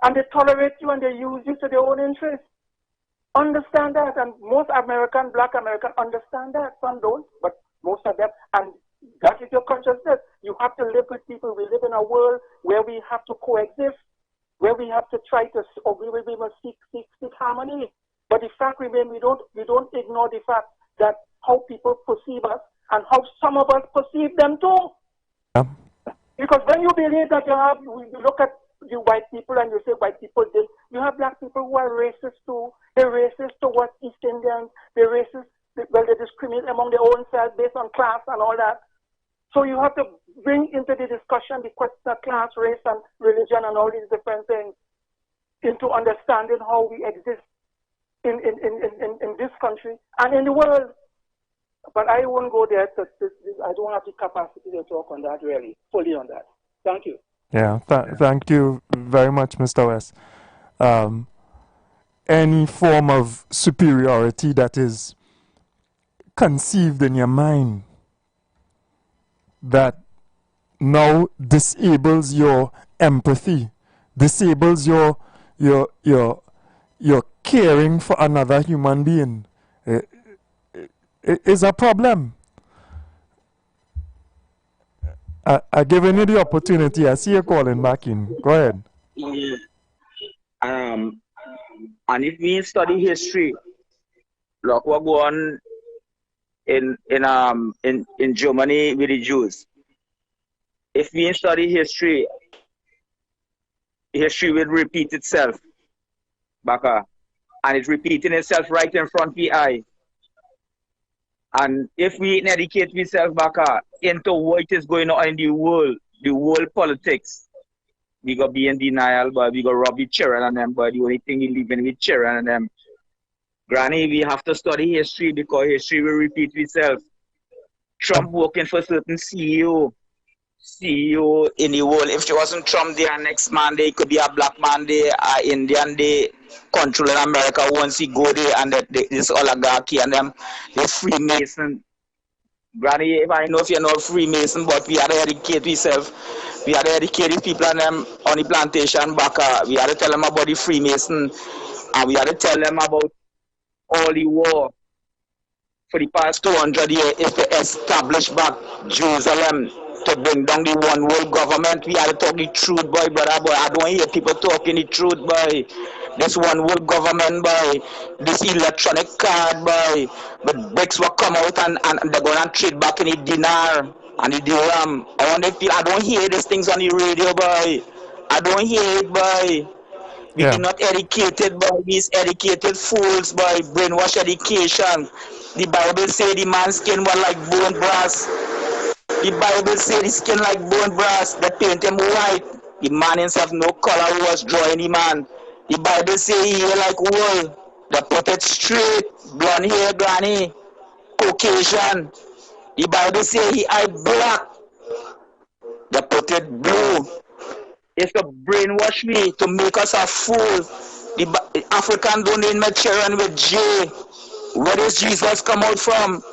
And they tolerate you and they use you to their own interest. Understand that, and most black American understand that. Some don't, but most of them. And that is your consciousness. You have to live with people. We live in a world where we have to coexist, where we have to try to, or we must seek harmony. But the fact remains, we don't ignore the fact that how people perceive us and how some of us perceive them too. Yeah. Because when you believe that you look at the white people and you say white people did, you have black people who are racist too. They're racist towards East Indians. They're racist, they discriminate among their own selves based on class and all that. So you have to bring into the discussion the question of class, race, and religion and all these different things into understanding how we exist in this country and in the world. But I won't go there. I don't have the capacity to talk on that really, fully on that. Thank you. Yeah, thank you very much, Mr. West. Any form of superiority that is conceived in your mind that now disables your empathy, disables your caring for another human being, is a problem. I giving you the opportunity. I see you calling back in. Go ahead. Yeah. And if we study history, look what go on in Germany with the Jews. If we study history will repeat itself, Baka, and it's repeating itself right in front of the eye. And if we educate ourselves back into what is going on in the world politics, we go be in denial, but we go rob the children and them, but the only thing we live in with children and them. Granny, we have to study history because history will repeat itself. Trump working for certain CEO in the world. If it wasn't Trump there next Monday, it could be a black man there, Indian there, controlling America once he go there, and this oligarchy and them, this Freemason. Granny, I know if you're not Freemason, but we have to educate ourselves. We have to educate the people and them on the plantation back. We have to tell them about the Freemason, and we have to tell them about all the war for the past 200 years is to establish back Jerusalem, to bring down the one world government. We have to talk the truth, boy, brother, boy. I don't hear people talking the truth, boy. This one world government, boy. This electronic card, boy. But BRICS will come out and they're going to trade back in the dinar and the dirham. I don't hear these things on the radio, boy. I don't hear it, boy. We're not educated by these educated fools, by brainwash education. The Bible say the man's skin was like bone brass. The Bible say the skin like bone brass. They paint him white. The man himself no color who was drawing the man. The Bible say he hair like wool. They put it straight. Blonde hair, granny. Caucasian. The Bible say he eye black. They put it blue. It's to brainwash me, to make us a fool. The African don't need Mediterranean with J. Where does Jesus come out from?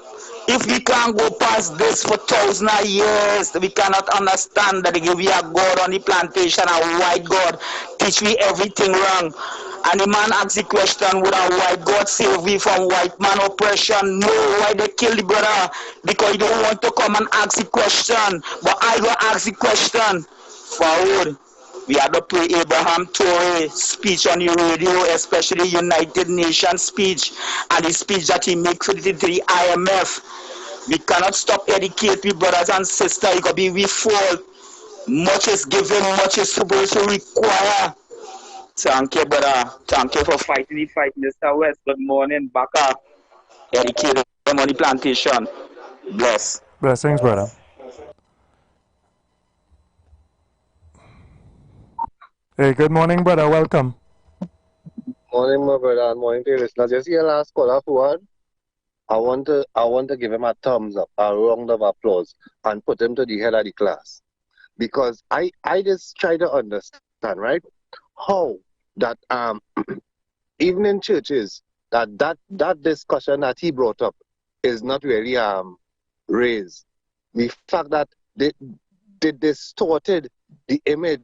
If we can't go past this for thousands of years, we cannot understand that we are God on the plantation, a white God. Teach me everything wrong. And the man asks the question, would a white God save me from white man oppression? No, why they kill the brother? Because you don't want to come and ask the question. But I will ask the question. Forward. We had to play Abraham Toure speech on the radio, especially United Nations speech, and the speech that he makes to the IMF. We cannot stop educating brothers and sisters. It could be we fall. Much is given, much is supposed to require. Thank you, brother. Thank you for fighting the fight, Mr. West. Good morning, Baka. Educate them on the plantation. Bless. Blessings, brother. Hey, good morning, brother. Welcome. Morning, my brother, and morning to you listeners. Just here last caller forward. I want to give him a thumbs up, a round of applause, and put him to the head of the class. Because I just try to understand, right, how that even in churches that discussion that he brought up is not really raised. The fact that they distorted the image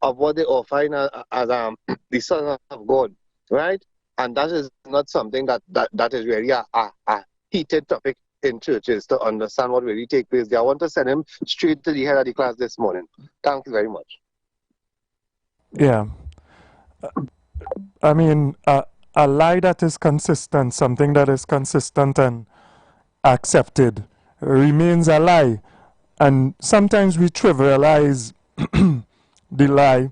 of what they offer as the Son of God, right? And that is not something that is really a heated topic in churches to understand what really takes place there. I want to send him straight to the head of the class this morning. Thank you very much. Yeah. I mean, a lie that is consistent, something that is consistent and accepted, remains a lie. And sometimes we trivialize the lie,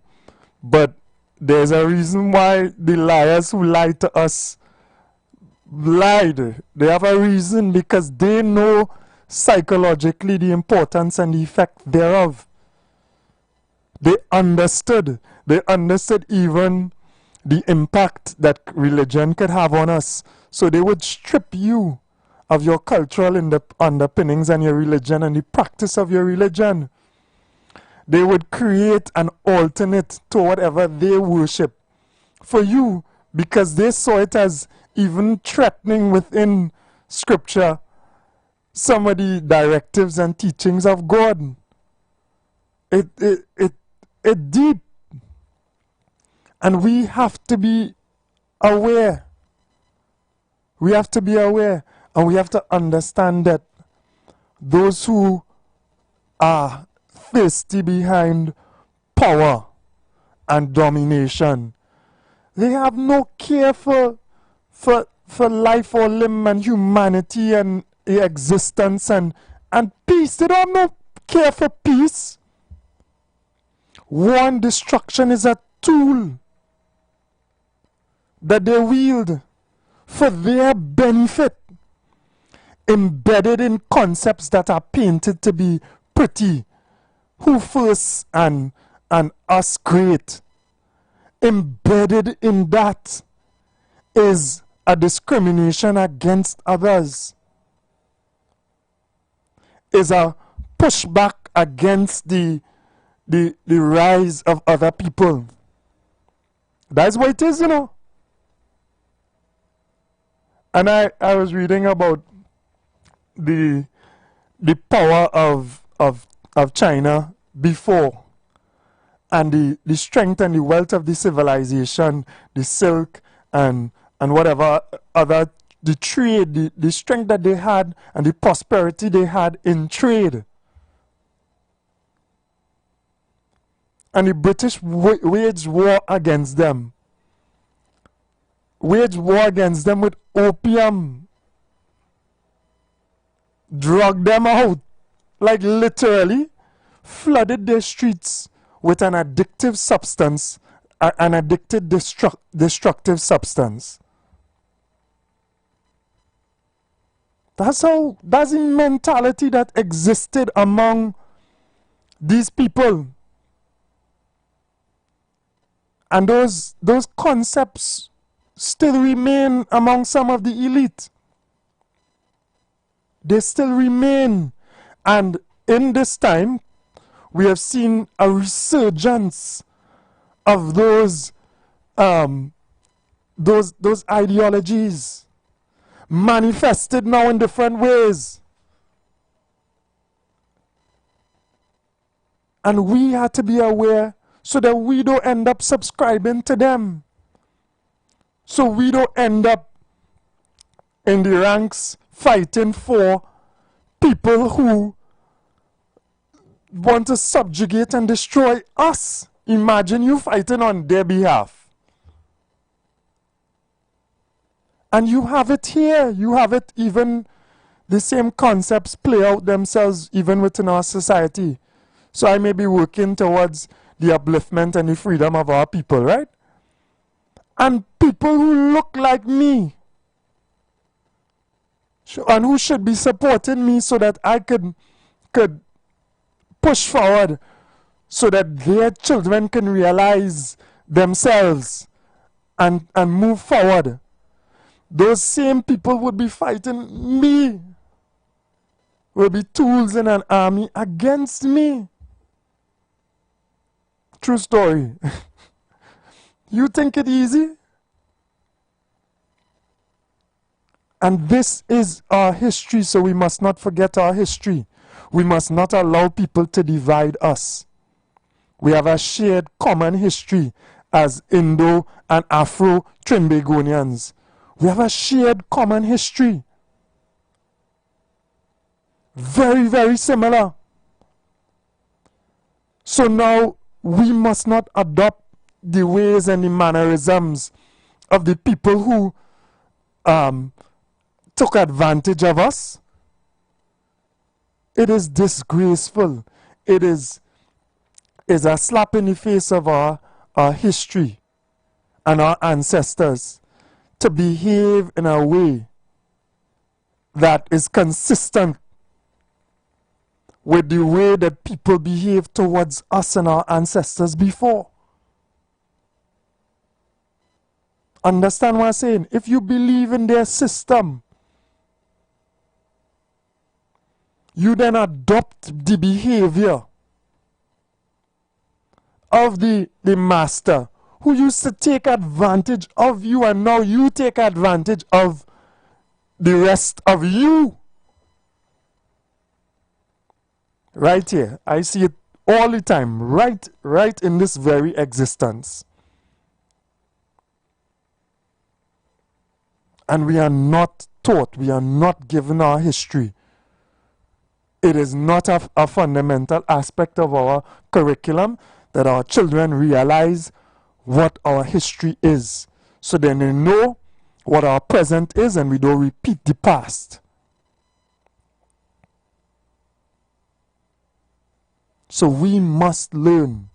but there's a reason why the liars who lied to us lied. They have a reason, because they know psychologically the importance and the effect thereof. They understood even the impact that religion could have on us. So they would strip you of your cultural underpinnings and your religion and the practice of your religion. They would create an alternate to whatever they worship for you, because they saw it as even threatening within Scripture some of the directives and teachings of God. It deep. And we have to be aware. We have to be aware, and we have to understand that those who are thirsty behind power and domination, they have no care for life or limb and humanity and existence and peace. They don't have no care for peace. War and destruction is a tool that they wield for their benefit, embedded in concepts that are painted to be pretty. Who first and us great. Embedded in that is a discrimination against others, is a pushback against the rise of other people. That's what it is, you know. And I was reading about the power of China before, and the strength and the wealth of the civilization, the silk and whatever other, the trade, the strength that they had and the prosperity they had in trade. And the British waged war against them wage war against them with opium, drug them out, like literally flooded their streets with an addictive substance, an addicted destructive substance. That's the mentality that existed among these people. And those concepts still remain among some of the elite. They still remain. And in this time, we have seen a resurgence of those ideologies manifested now in different ways. And we have to be aware so that we don't end up subscribing to them. So we don't end up in the ranks fighting for people who want to subjugate and destroy us. Imagine you fighting on their behalf. And you have it here. You have it, even the same concepts play out themselves even within our society. So I may be working towards the upliftment and the freedom of our people, right? And people who look like me and who should be supporting me so that I could push forward so that their children can realize themselves and move forward. Those same people would be fighting me, will be tools in an army against me. True story. You think it easy? And this is our history, so we must not forget our history. We must not allow people to divide us. We have a shared common history as Indo and Afro-Trinbagonians. We have a shared common history. Very, very similar. So now we must not adopt the ways and the mannerisms of the people who took advantage of us. It is disgraceful. It is a slap in the face of our history and our ancestors to behave in a way that is consistent with the way that people behaved towards us and our ancestors before. Understand what I'm saying? If you believe in their system, you then adopt the behavior of the master who used to take advantage of you, and now you take advantage of the rest of you. Right here. I see it all the time. Right in this very existence. And we are not taught. We are not given our history. It is not a fundamental aspect of our curriculum that our children realize what our history is, so then they know what our present is and we don't repeat the past. So we must learn.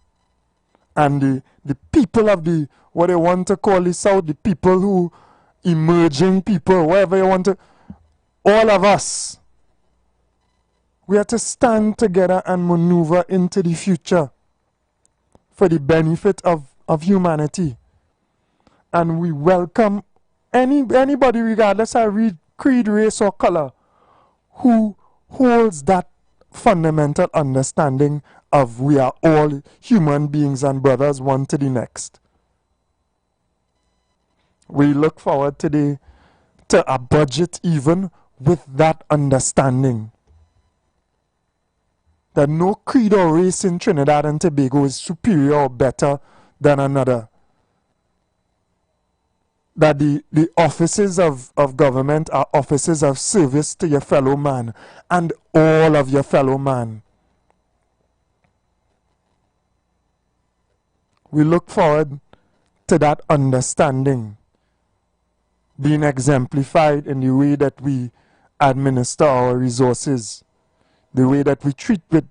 And the people of the, what they want to call the South, the people who, emerging people, whatever you want to, all of us, we have to stand together and maneuver into the future for the benefit of humanity. And we welcome anybody, regardless of creed, race, or color, who holds that fundamental understanding of we are all human beings and brothers one to the next. We look forward today to a budget even with that understanding. That no creed or race in Trinidad and Tobago is superior or better than another. That the offices of government are offices of service to your fellow man and all of your fellow man. We look forward to that understanding being exemplified in the way that we administer our resources, the way that we treat with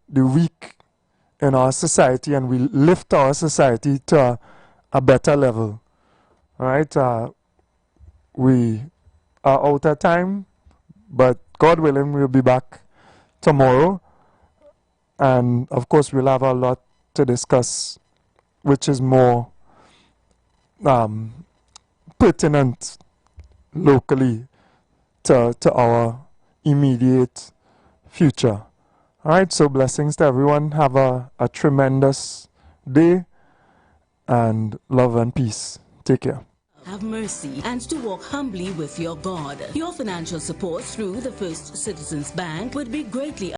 the weak in our society, and we lift our society to a better level. All right, we are out of time, but God willing, we'll be back tomorrow. And of course, we'll have a lot to discuss, which is more pertinent locally to our immediate future. All right, so blessings to everyone. Have a tremendous day, and love and peace. Take care. Have mercy and to walk humbly with your God. Your financial support through the First Citizens Bank would be greatly